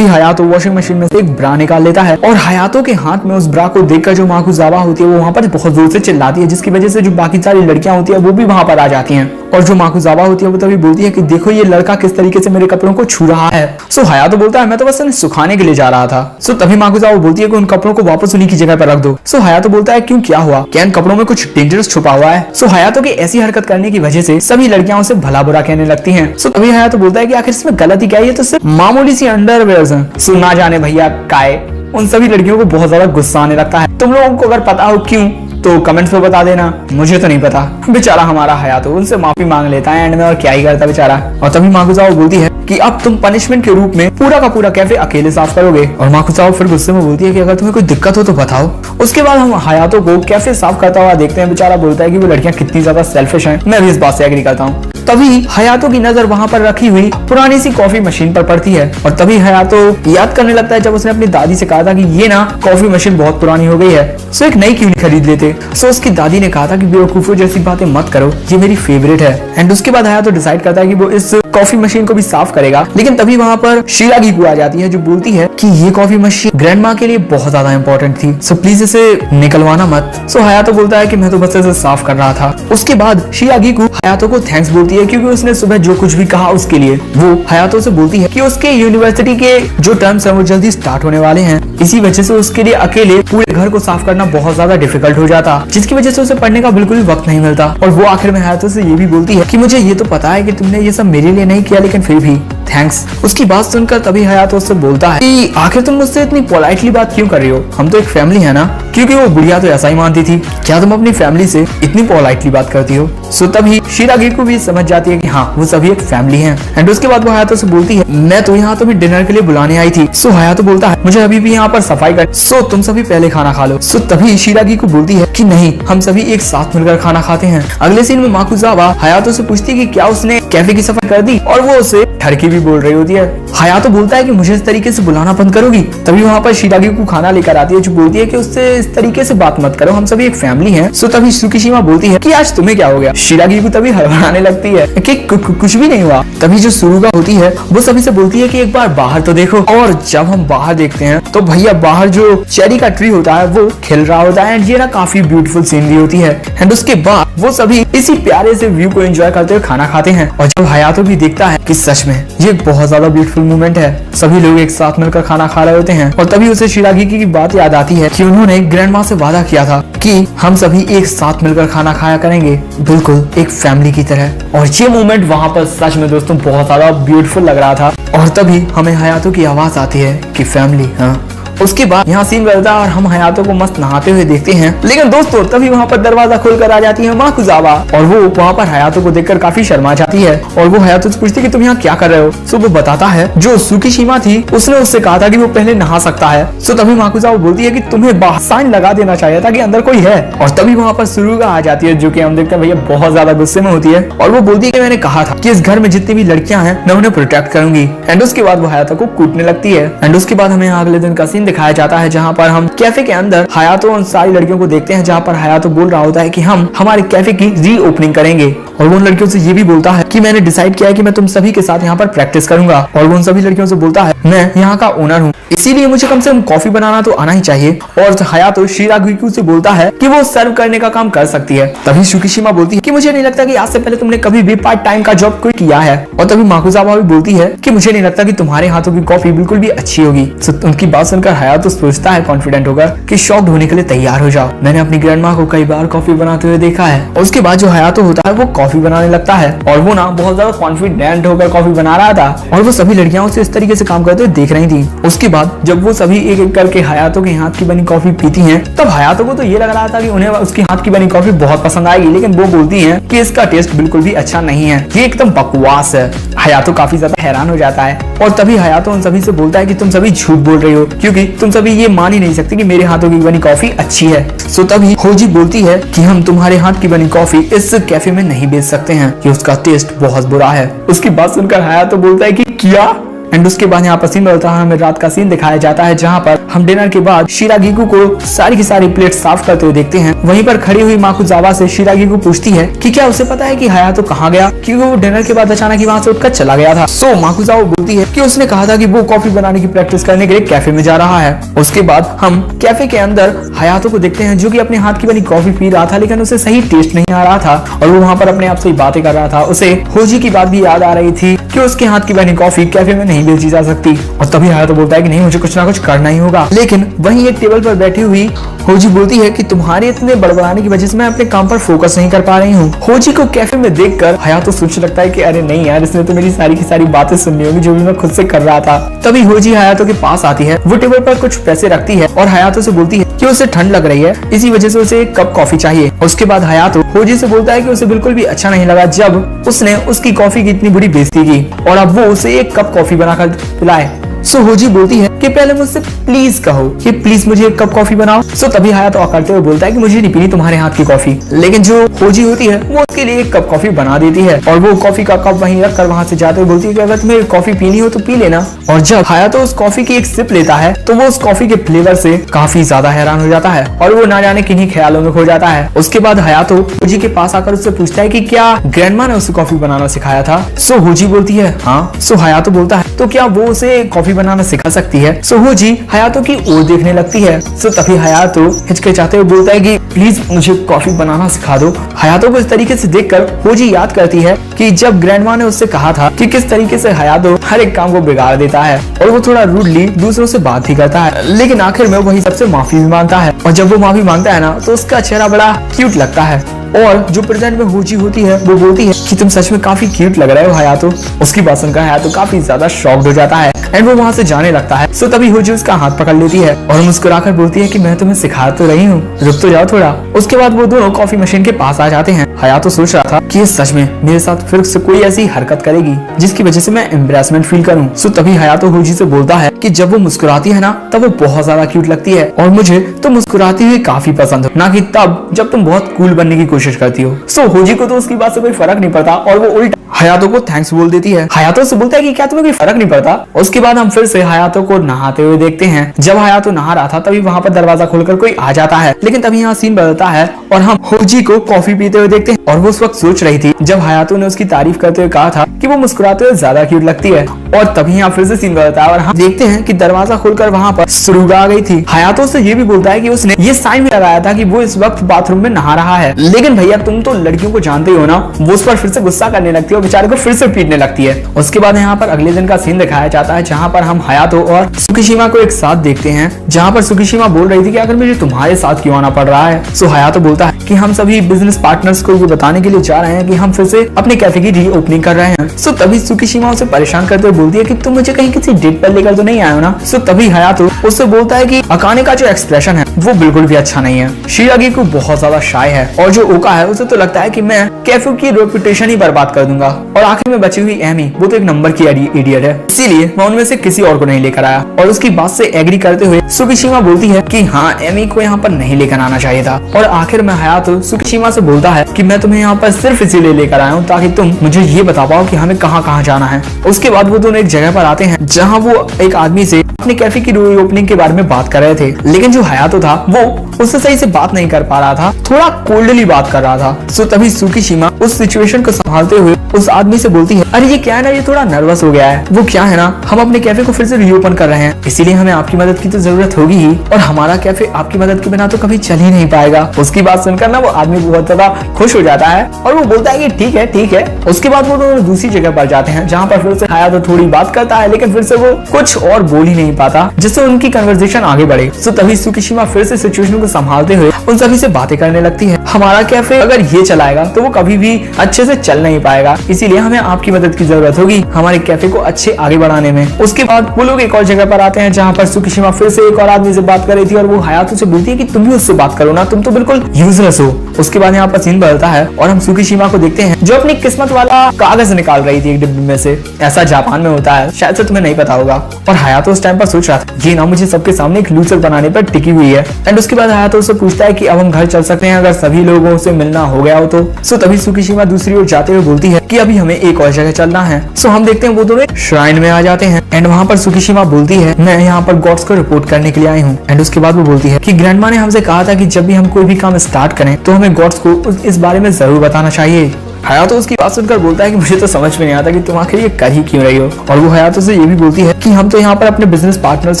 हयातो वॉशिंग मशीन में से एक ब्रा निकाल लेता है और हयातो के हाथ में उस ब्रा को देखकर जो माकुजावा होती है वो वहाँ पर बहुत जोर से चिल्लाती है, जिसकी वजह से जो बाकी सारी लड़कियां होती है वो भी वहाँ पर आ जाती हैं। और जो माकुजावा होती है वो तभी बोलती है कि देखो ये लड़का किस तरीके से मेरे कपड़ों को छू रहा है। सो हयातो बोलता है मैं तो बस इन्हें सुखाने के लिए जा रहा था। सो तभी माकुजावा बोलती है कि उन कपड़ों को वापस उन्हीं की जगह पर रख दो। सो हयातो बोलता है क्यों, क्या हुआ, क्या इन कपड़ों में कुछ डेंजरस छुपा हुआ है। सो हयातो की ऐसी हरकत करने की वजह से सभी लड़कियां उसे भला बुरा कहने लगती हैं। सो तभी हयातो बोलता है कि आखिर इसमें गलती क्या है, ये तो सिर्फ मामूली सी अंडरवेयर्स हैं। सो ना जाने भैया काय उन सभी लड़कियों को बहुत ज्यादा गुस्सा आने लगता है। तुम लोगों को अगर पता हो क्यों तो कमेंट्स में बता देना, मुझे तो नहीं पता। बेचारा हमारा हयातो उनसे माफी मांग लेता है एंड में, और क्या ही करता बेचारा। और तभी माकुजावा बोलती है कि अब तुम पनिशमेंट के रूप में पूरा का पूरा कैफे अकेले साफ करोगे। और माकुजावा फिर गुस्से में बोलती है कि अगर तुम्हें कोई दिक्कत हो तो बताओ। उसके बाद हम हयातो को कैफे साफ करता हुआ देखते हैं। बेचारा बोलता है कि वो लड़कियां कितनी ज्यादा सेल्फिश हैं। मैं भी इस बात से एग्री करता हूँ। तभी हयातो की नजर वहां पर रखी हुई पुरानी सी कॉफी मशीन पर पड़ती है और तभी हयातो याद करने लगता है जब उसने अपनी दादी से कहा था कि ये ना कॉफी मशीन बहुत पुरानी हो गई है, सो एक नई क्यों नहीं खरीद लेते। सो उसकी दादी ने कहा था कि बेवकूफों जैसी बातें मत करो, ये मेरी फेवरेट है। एंड उसके बाद हयातो डिसाइड करता है कि वो इस कॉफी मशीन को भी साफ करेगा। लेकिन तभी वहां पर शिरागी आ जाती है जो बोलती है कि ये कॉफी मशीन ग्रैंडमा के लिए बहुत ज्यादा इंपॉर्टेंट थी, सो प्लीज इसे निकलवाना मत। सो हयातो बोलता है कि मैं तो बस इसे साफ कर रहा था। उसके बाद शिरागी हयातो को थैंक्स बोलती बोलती है क्योंकि उसने सुबह जो कुछ भी कहा उसके लिए। वो हयातो से बोलती है कि उसके यूनिवर्सिटी के जो टर्म्स हैं वो जल्दी स्टार्ट होने वाले हैं, इसी वजह से उसके लिए अकेले पूरे घर को साफ करना बहुत ज्यादा डिफिकल्ट हो जाता, जिसकी वजह से उसे पढ़ने का बिल्कुल भी वक्त नहीं मिलता। और वो आखिर में हयातो से ये भी बोलती है कि मुझे ये तो पता है कि तुमने ये सब मेरे लिए नहीं किया, लेकिन फिर भी थैंक्स। उसकी बात सुनकर तभी हयातो उससे बोलता है कि आखिर तुम मुझसे इतनी पोलाइटली बात क्यों कर रही हो, हम तो एक फैमिली है ना। क्योंकि वो बुढ़िया तो ऐसा ही मानती थी, क्या तुम अपनी फैमिली से इतनी पोलाइटली बात करती हो। सो तभी शिरागिको भी समझ जाती है कि हाँ वो सभी एक फैमिली है। एंड उसके बाद वो हयातो से बोलती है मैं तो यहाँ तुम्हें डिनर के लिए बुलाने आई थी। सो हयातो बोलता है मुझे अभी भी यहाँ पर सफाई कर, सो तुम सभी पहले खाना खा लो। सो तभी शिरागिको बोलती है कि नहीं, हम सभी एक साथ मिलकर खाना खाते हैं। अगले सीन में माकुजावा हयातो से पूछती है कि क्या उसने कैफे की सफाई कर दी, और वो उसे ठरकी भी बोल रही होती है। हयातो बोलता है कि मुझे इस तरीके से बुलाना बंद करोगी। तभी वहाँ पर शिरागिको खाना लेकर आती है, जो बोलती है कि उससे इस तरीके से बात मत करो, हम सभी एक फैमिली हैं। सो तभी सुकीशिमा बोलती है कि आज तुम्हें क्या हो गया। शिरागिको तभी हड़बड़ाने लगती है कि कुछ भी नहीं हुआ। तभी जो सुरुगा होती है वो सभी से बोलती है कि एक बार बाहर तो देखो। और जब हम बाहर देखते हैं तो भैया बाहर जो चेरी का ट्री होता है वो खिल रहा होता है, एंड ये ना काफी ब्यूटीफुल सीनरी होती है। एंड उसके बाद वो सभी इसी प्यारे से व्यू को एंजॉय करते हुए खाना खाते हैं। और जब हयातो भी देखता है कि सच में ये बहुत ज्यादा ब्यूटीफुल मोमेंट है, सभी लोग एक साथ मिलकर खाना खा रहे होते हैं। और तभी उसे शिरागिकी की बात याद आती है कि उन्होंने ग्रैंडमा से वादा किया था कि हम सभी एक साथ मिलकर खाना खाया करेंगे, बिल्कुल एक फैमिली की तरह। और ये मोमेंट वहाँ पर सच में दोस्तों बहुत ज्यादा ब्यूटीफुल लग रहा था। और तभी हमें हयातो की आवाज आती है कि फैमिली। हाँ, उसके बाद यहाँ सीन बदलता है और हम हयातो को मस्त नहाते हुए देखते हैं। लेकिन दोस्तों तभी वहाँ पर दरवाजा खोलकर आ जाती है माकुजावा, और वो वहाँ पर हयातो को देखकर काफी शर्मा जाती है। और वो हयातो से पूछती है कि तुम यहाँ क्या कर रहे हो। सो वो बताता है जो सुकीशिमा थी उसने उससे कहा था कि वो पहले नहा सकता है। सो तभी माकुजावा बोलती है कि तुम्हें बाहर साइन लगा देना चाहिए था कि अंदर कोई है। और तभी वहाँ पर सुरुगा आ जाती है, जो कि हम देखते हैं भैया बहुत ज्यादा गुस्से में होती है। और वो बोलती है कि मैंने कहा था कि इस घर में जितनी भी लड़कियां हैं मैं उन्हें प्रोटेक्ट करूंगी। एंड उसके बाद वो हयातो को कूटने लगती है। एंड उसके बाद हमें अगले दिन का सीन दिखाया जाता है, जहाँ पर हम कैफे के अंदर हयातो उन सारी लड़कियों को देखते हैं, जहाँ पर हयातो बोल रहा होता है कि हम हमारे कैफे की री ओपनिंग करेंगे। और वो उन लड़कियों से ये भी बोलता है कि मैंने डिसाइड किया है कि मैं तुम सभी के साथ यहाँ पर प्रैक्टिस करूंगा। और वो उन सभी लड़कियों से बोलता है मैं यहाँ का ओनर हूँ, इसीलिए मुझे कम से कम कॉफी बनाना तो आना ही चाहिए। और हयातो शिरागिको से बोलता है कि वो सर्व करने का काम कर सकती है। तभी सुकीशिमा बोलती है कि मुझे नहीं लगता कि आज से पहले तुमने कभी भी पार्ट टाइम का जॉब कोई किया है। और तभी माकुजावा भी बोलती है कि मुझे नहीं लगता कि तुम्हारे हाथों की कॉफी बिल्कुल भी अच्छी होगी। उनकी बात सुनकर हयातो सोचता है कॉन्फिडेंट होकर कि शॉक्ड होने के लिए तैयार हो जाओ, मैंने अपनी ग्रैंडमा को कई बार कॉफी बनाते हुए देखा है। और उसके बाद जो हयातो होता है वो कॉफी बनाने लगता है, और वो ना बहुत ज्यादा कॉन्फिडेंट होकर कॉफी बना रहा था। और वो सभी लड़कियां उसे इस तरीके से काम करते हुए देख रही थी। उसके बाद जब वो सभी एक एक करके हयातो के हाथ की बनी कॉफी पीती हैं, तब हयातो को तो ये लग रहा था कि उन्हें उसके हाथ की बनी कॉफी बहुत पसंद आएगी, लेकिन वो बोलती हैं कि इसका टेस्ट बिल्कुल भी अच्छा नहीं है, ये एकदम बकवास है। हयातो काफी ज्यादा हैरान हो जाता है। और तभी हयातो उन सभी से बोलता है कि तुम सभी झूठ बोल रही हो, क्योंकि तुम सभी ये मान ही नहीं सकती कि मेरे हाथों की बनी कॉफी अच्छी है। सो तभी होजी बोलती है कि हम तुम्हारे हाथ की बनी कॉफी इस कैफे में नहीं बेच सकते हैं, कि उसका टेस्ट बहुत बुरा है। उसकी बात सुनकर हयातो बोलता है कि क्या। एंड उसके बाद यहाँ पर सीन बदलता है, हमें रात का सीन दिखाया जाता है, जहाँ पर हम डिनर के बाद शिरागिको को सारी की सारी प्लेट साफ करते हुए देखते हैं। वहीं पर खड़ी हुई माकुजावा से शिरागिको पूछती है कि क्या उसे पता है कि हयातो कहाँ गया, क्योंकि वो डिनर के बाद अचानक ही वहाँ से उठकर चला गया था। सो माकुजावा बोलती है कि उसने कहा था कि वो कॉफी बनाने की प्रैक्टिस करने के लिए कैफे में जा रहा है। उसके बाद हम कैफे के अंदर हयातो को देखते हैं, जो कि अपने हाथ की बनी कॉफी पी रहा था, लेकिन उसे सही टेस्ट नहीं आ रहा था, और वो वहाँ पर अपने आप से बातें कर रहा था। उसे होजी की बात भी याद आ रही थी कि उसके हाथ की बनी कॉफी कैफे में नहीं बेची जा सकती। और तभी हयातो बोलता है कि नहीं, मुझे कुछ ना कुछ करना ही होगा। लेकिन वहीं एक टेबल पर बैठी हुई होजी बोलती है कि तुम्हारे इतने बड़बड़ाने की वजह से मैं अपने काम पर फोकस नहीं कर पा रही हूँ। होजी को कैफे में देखकर हयातो सोचने लगता है कि अरे नहीं यार, इसने तो मेरी सारी की सारी बातें सुननी होगी जो भी मैं खुद से कर रहा था। तभी होजी हयातो के पास आती है, वो टेबल पर कुछ पैसे रखती है और हयातो से बोलती है कि उसे ठंड लग रही है, इसी वजह से उसे एक कप कॉफी चाहिए। उसके बाद हयातो होजी से बोलता है कि उसे बिल्कुल भी अच्छा नहीं लगा जब उसने उसकी कॉफी की इतनी बुरी बेइज्जती की, और अब वो उसे एक कप कॉफी बनाकर पिलाए। सो होजी बोलती है कि पहले मुझसे प्लीज कहो कि प्लीज मुझे एक कप कॉफी बनाओ। सो तभी हयातो आकड़ते हुए बोलता है कि मुझे नहीं पीनी तुम्हारे हाथ की कॉफी। लेकिन जो होजी होती है वो उसके लिए एक कप कॉफी बना देती है, और वो कॉफी का कप वहीं रखकर वहां से जाते हुए बोलती है कि अगर तुम्हें कॉफी पीनी हो तो पी लेना। और जब हयातो उस कॉफी की एक सिप लेता है तो वो उस कॉफी के फ्लेवर से काफी ज्यादा हैरान हो जाता है, और वो ना जाने किन्हीं ख्यालों में खो जाता है। उसके बाद हयातो होजी के पास आकर उससे पूछता है कि क्या ग्रैंडमा ने उसे कॉफी बनाना सिखाया था। सो होजी बोलती है हाँ। सो हयातो बोलता है तो क्या वो उसे कॉफी कॉफी बनाना सिखा सकती है। सो होजी हयातो की ओर देखने लगती है। सो तभी हयातो हिचकिचाते हुए बोलता है कि प्लीज मुझे कॉफी बनाना सिखा दो। हयातो को इस तरीके से देखकर होजी याद करती है कि जब ग्रैंडमा ने उससे कहा था कि किस तरीके से हयातो हर एक काम को बिगाड़ देता है और वो थोड़ा रूडली दूसरों से बात भी करता है, लेकिन आखिर में वही सबसे माफी भी मांगता है। और जब वो माफी मांगता है ना तो उसका चेहरा बड़ा क्यूट लगता है और जो प्रेजेंट में होजी होती है वो बोलती है कि तुम सच में काफी क्यूट लग रहे हो हयातो। उसकी बात सुनकर हयातो काफी ज्यादा शॉक्ड हो जाता है एंड वो वहाँ से जाने लगता है। सो तभी होजी उसका हाथ पकड़ लेती है और मुस्कुराकर बोलती है कि मैं तुम्हें सिखा तो रही हूँ, रुक तो जाओ थोड़ा। उसके बाद वो दोनों कॉफी मशीन के पास आ जाते हैं। हयातो सोच रहा था कि ये सच में मेरे साथ फिर से कोई ऐसी हरकत करेगी जिसकी वजह से मैं एम्बैरेसमेंट फील करूँ। सो तभी हयातो होजी से बोलता है कि जब वो मुस्कुराती है ना तब वो बहुत ज्यादा क्यूट लगती है और मुझे तो मुस्कुराती हुई काफी पसंद हो, ना कि तब जब तुम बहुत कूल बनने की कोशिश करती हो। सो होजी को तो उसकी बात से कोई फर्क नहीं पड़ता और वो उल्टा हयातो को थैंक्स बोल देती है। हयातो से बोलता है कि क्या तुम्हें कोई फर्क नहीं पड़ता। उसके बाद हम फिर से हयातो को नहाते हुए देखते हैं। जब हयातो नहा रहा था तभी वहाँ पर दरवाजा खोलकर कोई आ जाता है, लेकिन तभी यहाँ सीन बदलता है और हम होजी को कॉफी पीते हुए देखते हैं। और वो उस वक्त सोच रही थी जब हयातो ने उसकी तारीफ करते हुए कहा था कि वो मुस्कुराते हुए ज्यादा क्यूट लगती है। और तभी यहाँ फिर से सीन बदलता है और हम देखते हैं कि दरवाजा खोलकर वहाँ पर सुरुगा आ गई थी। हयातो से ये भी बोलता है कि उसने ये साइन भी लगाया था कि वो इस वक्त बाथरूम में नहा रहा है, लेकिन भैया तुम तो लड़कियों को जानते हो ना, वो उस पर फिर से गुस्सा करने लगती है और बेचारे को फिर से पीटने लगती है। उसके बाद यहाँ पर अगले दिन का सीन दिखाया जाता है जहाँ पर हम हयातो और सुकीशिमा को एक साथ देखते हैं, जहाँ पर सुकीशिमा बोल रही थी कि अगर मुझे तुम्हारे साथ क्यों आना पड़ रहा है। सो हयातो बोलता है कि हम सभी बिजनेस पार्टनर्स को ये बताने के लिए जा रहे हैं कि हम फिर से अपने कैफे की रीओपनिंग कर रहे हैं। सो तभी सुकीशिमा उसे परेशान करते हुए बोलती है कि तुम मुझे कहीं किसी डेट पर लेकर तो नहीं आए हो ना। सो तभी हयातो उससे बोलता है कि अकाने का जो एक्सप्रेशन है वो बिल्कुल भी अच्छा नहीं है। शिरागी को बहुत ज्यादा शाय है और जो ओका है उसे तो लगता है कि मैं कैफे की रेपुटेशन ही बर्बाद कर दूंगा और आखिर में बची हुई एमी वो तो एक नंबर की इडियट है, इसीलिए मैं उनमें से किसी और को नहीं लेकर आया। और उसकी बात से एग्री करते हुए सुकीशिमा बोलती है कि हाँ एमी को यहाँ पर नहीं लेकर आना चाहिए था। और आखिर में हयातो सुकीशिमा से बोलता है कि मैं तुम्हें यहाँ पर सिर्फ इसीलिए लेकर आया हूँ ताकि तुम मुझे ये बता पाओ कि हमें कहाँ कहाँ जाना है। उसके बाद वो दोनों एक जगह पर आते हैं जहाँ वो एक आदमी से अपने कैफे की रीओपनिंग के बारे में बात कर रहे थे, लेकिन जो हयातो था वो उससे सही से बात नहीं कर पा रहा था, थोड़ा कोल्डली बात कर रहा था। सो तभी सुकीशिमा उस सिचुएशन को संभालते हुए उस आदमी से बोलती है अरे ये क्या है ना, ये थोड़ा नर्वस हो गया है। वो क्या है ना, हम अपने कैफे को फिर से रीओपन कर रहे हैं, इसीलिए हमें आपकी मदद की तो जरूरत होगी ही और हमारा कैफे आपकी मदद के बिना तो कभी चल ही नहीं पाएगा। उसकी बात सुनकर ना वो आदमी बहुत ज्यादा खुश हो जाता है और वो बोलता है कि ठीक है ठीक है। उसके बाद वो दोनों दूसरी जगह पर जाते हैं जहाँ पर फिर से हयातो थोड़ी बात करता है, लेकिन फिर से वो कुछ और बोल ही नहीं पाता जिससे उनकी कन्वर्सेशन आगे बढ़े। सो तभी सुकीशिमा फिर से सिचुएशन को संभालते हुए उन सभी से बातें करने लगती है। हमारा कैफे अगर ये चलाएगा तो वो कभी भी अच्छे से चल नहीं पाएगा, इसीलिए हमें आपकी मदद की जरूरत होगी हमारे कैफे को अच्छे आगे बढ़ाने में। उसके बाद वो लोग एक और जगह पर आते हैं जहाँ पर सुकीशिमा फिर से एक और आदमी से बात कर रही थी और वो हयातो से बोलती है कि तुम भी उससे बात करो ना, तुम तो बिल्कुल यूजलेस हो। उसके बाद यहाँ पर सीन बदलता है और हम सुकीशिमा को देखते हैं जो अपनी किस्मत वाला कागज निकाल रही थी एक डिब्बे में से। ऐसा जापान में होता है, शायद से तुम्हें नहीं पता होगा। और हयातो उस टाइम पर सोच रहा था ये ना मुझे सबके सामने एक लूजर बनाने पर टिकी हुई है। एंड उसके बाद हयातो उससे पूछता है कि अब हम घर चल सकते हैं अगर सभी लोगों से मिलना हो गया हो तो। सो तभी सुकीशिमा दूसरी ओर जाते हुए बोलती है कि अभी हमें एक और जगह चलना है। सो हम देखते हैं वो दोनों श्राइन में आ जाते हैं एंड वहाँ पर सुकीशिमा बोलती है मैं यहाँ पर गॉड्स को रिपोर्ट करने के लिए आई हूँ। एंड उसके बाद वो बोलती है कि ग्रैंडमा ने हमसे कहा था कि जब भी हम कोई भी काम स्टार्ट करें तो हमें गॉड्स को इस बारे में जरूर बताना चाहिए। हयातो उसकी बात सुनकर बोलता है कि मुझे तो समझ में नहीं आता कि तुम आखिर ये कर ही क्यों रही हो। और वो हयातो से ये भी बोलती है कि हम तो यहाँ पर अपने बिजनेस पार्टनर्स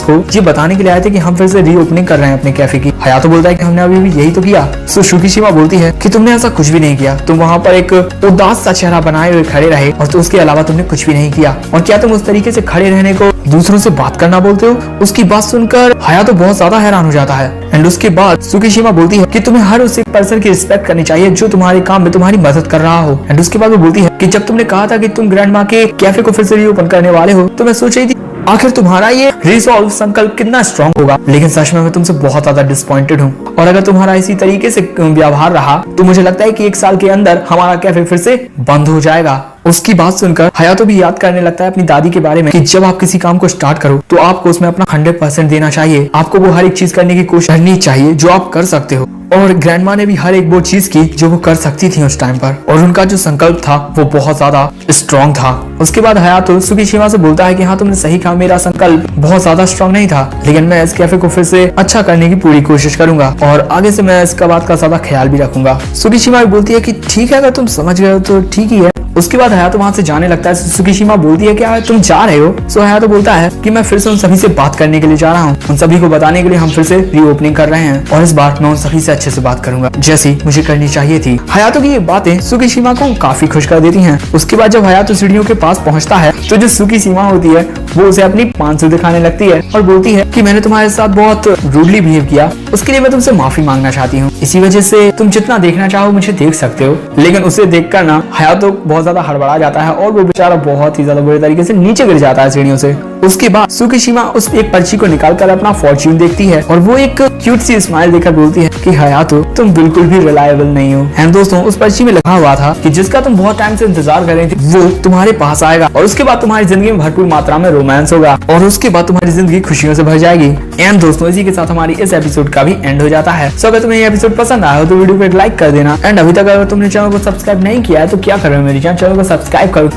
को ये बताने के लिए आए थे कि हम फिर से रीओपनिंग कर रहे हैं अपने कैफे की। हयातो बोलता है कि हमने अभी भी यही तो किया। सो सुकीशिमा बोलती है कि तुमने ऐसा कुछ भी नहीं किया, तुम वहाँ पर एक उदास सा चेहरा बनाए हुए खड़े रहे और तो उसके अलावा तुमने कुछ भी नहीं किया। और क्या तुम उस तरीके से खड़े रहने को दूसरों से बात करना बोलते हो? उसकी बात सुनकर हयातो बहुत ज्यादा हैरान हो जाता है। एंड उसके बाद सुकीशिमा बोलती है कि तुम्हें हर उस एक पर्सन की रिस्पेक्ट करनी चाहिए जो तुम्हारे काम में तुम्हारी मदद कर रहा हो। एंड उसके बाद वो बोलती है कि जब तुमने कहा था कि तुम ग्रैंडमा के कैफे को फिर से रीओपन करने वाले हो तो मैं सोच रही थी आखिर तुम्हारा ये रिजॉल्व संकल्प कितना स्ट्रांग होगा, लेकिन सच में मैं तुमसे बहुत ज्यादा डिसअपॉइंटेड हूँ। और अगर तुम्हारा इसी तरीके से व्यवहार रहा तो मुझे लगता है कि एक साल के अंदर हमारा कैफे फिर से बंद हो जाएगा। उसकी बात सुनकर हयातो भी याद करने लगता है अपनी दादी के बारे में कि जब आप किसी काम को स्टार्ट करो तो आपको उसमें अपना 100% देना चाहिए, आपको वो हर एक चीज करने की कोशिश करनी चाहिए जो आप कर सकते हो। और ग्रैंडमा ने भी हर एक वो चीज की जो वो कर सकती थी उस टाइम पर और उनका जो संकल्प था वो बहुत ज्यादा स्ट्रॉन्ग था। उसके बाद हयातो सुकीशिमा से बोलता है कि हाँ तुमने सही कहा, मेरा संकल्प बहुत ज्यादा स्ट्रॉन्ग नहीं था, लेकिन मैं इस कैफे को फिर से अच्छा करने की पूरी कोशिश करूंगा और आगे से मैं इसका बात का ज्यादा ख्याल भी रखूंगा। सुकीशिमा भी बोलती है कि ठीक है, अगर तुम समझ गए हो तो ठीक ही है, उसके बाद हयातो वहाँ से जाने लगता है। सुकीशिमा बोलती है क्या तुम जा रहे हो? सो हयातो बोलता है कि मैं फिर से उन सभी से बात करने के लिए जा रहा हूँ। उन सभी को बताने के लिए हम फिर से रीओपनिंग कर रहे हैं और इस बार मैं उन सभी से अच्छे से बात करूंगा जैसी मुझे करनी चाहिए थी। हयातो की ये बातें सुकीशिमा को काफी खुश कर देती हैं। उसके बाद जब हयातो सीढ़ियों के पास पहुंचता है तो जो सुकीशिमा होती है वो उसे अपनी पांसू दिखाने लगती है और बोलती है कि मैंने तुम्हारे साथ बहुत रूडली बिहेव किया, उसके लिए मैं तुमसे माफी मांगना चाहती हूँ। इसी वजह से तुम जितना देखना चाहो मुझे देख सकते हो। लेकिन उसे देखकर ना हयातो बहुत ज्यादा हड़बड़ा जाता है और वो बेचारा बहुत ही ज्यादा बुरे तरीके से नीचे गिर जाता है सीढ़ियों से। उसके बाद सुकीशिमा उस एक पर्ची को निकालकर अपना फॉर्च्यून देखती है और वो एक क्यूट सी स्माइल देकर बोलती है कि हयातो तुम बिल्कुल भी रिलायबल नहीं हो। एंड दोस्तों उस पर्ची में लिखा हुआ था कि जिसका तुम बहुत टाइम से इंतजार कर रहे थे वो तुम्हारे पास आएगा और उसके बाद तुम्हारी जिंदगी में भरपूर मात्रा में रोमांस होगा और उसके बाद तुम्हारी जिंदगी खुशियों से भर जाएगी। एंड दोस्तों इसी के साथ हमारी इस एपिसोड का भी एंड हो जाता है। सो अगर तुम्हें ये एपिसोड पसंद आया हो तो वीडियो को एक लाइक कर देना। एंड अभी तक अगर तुमने चैनल को सब्सक्राइब नहीं किया है तो क्या कर रहे हो, मेरे चैनल को सब्सक्राइब करो।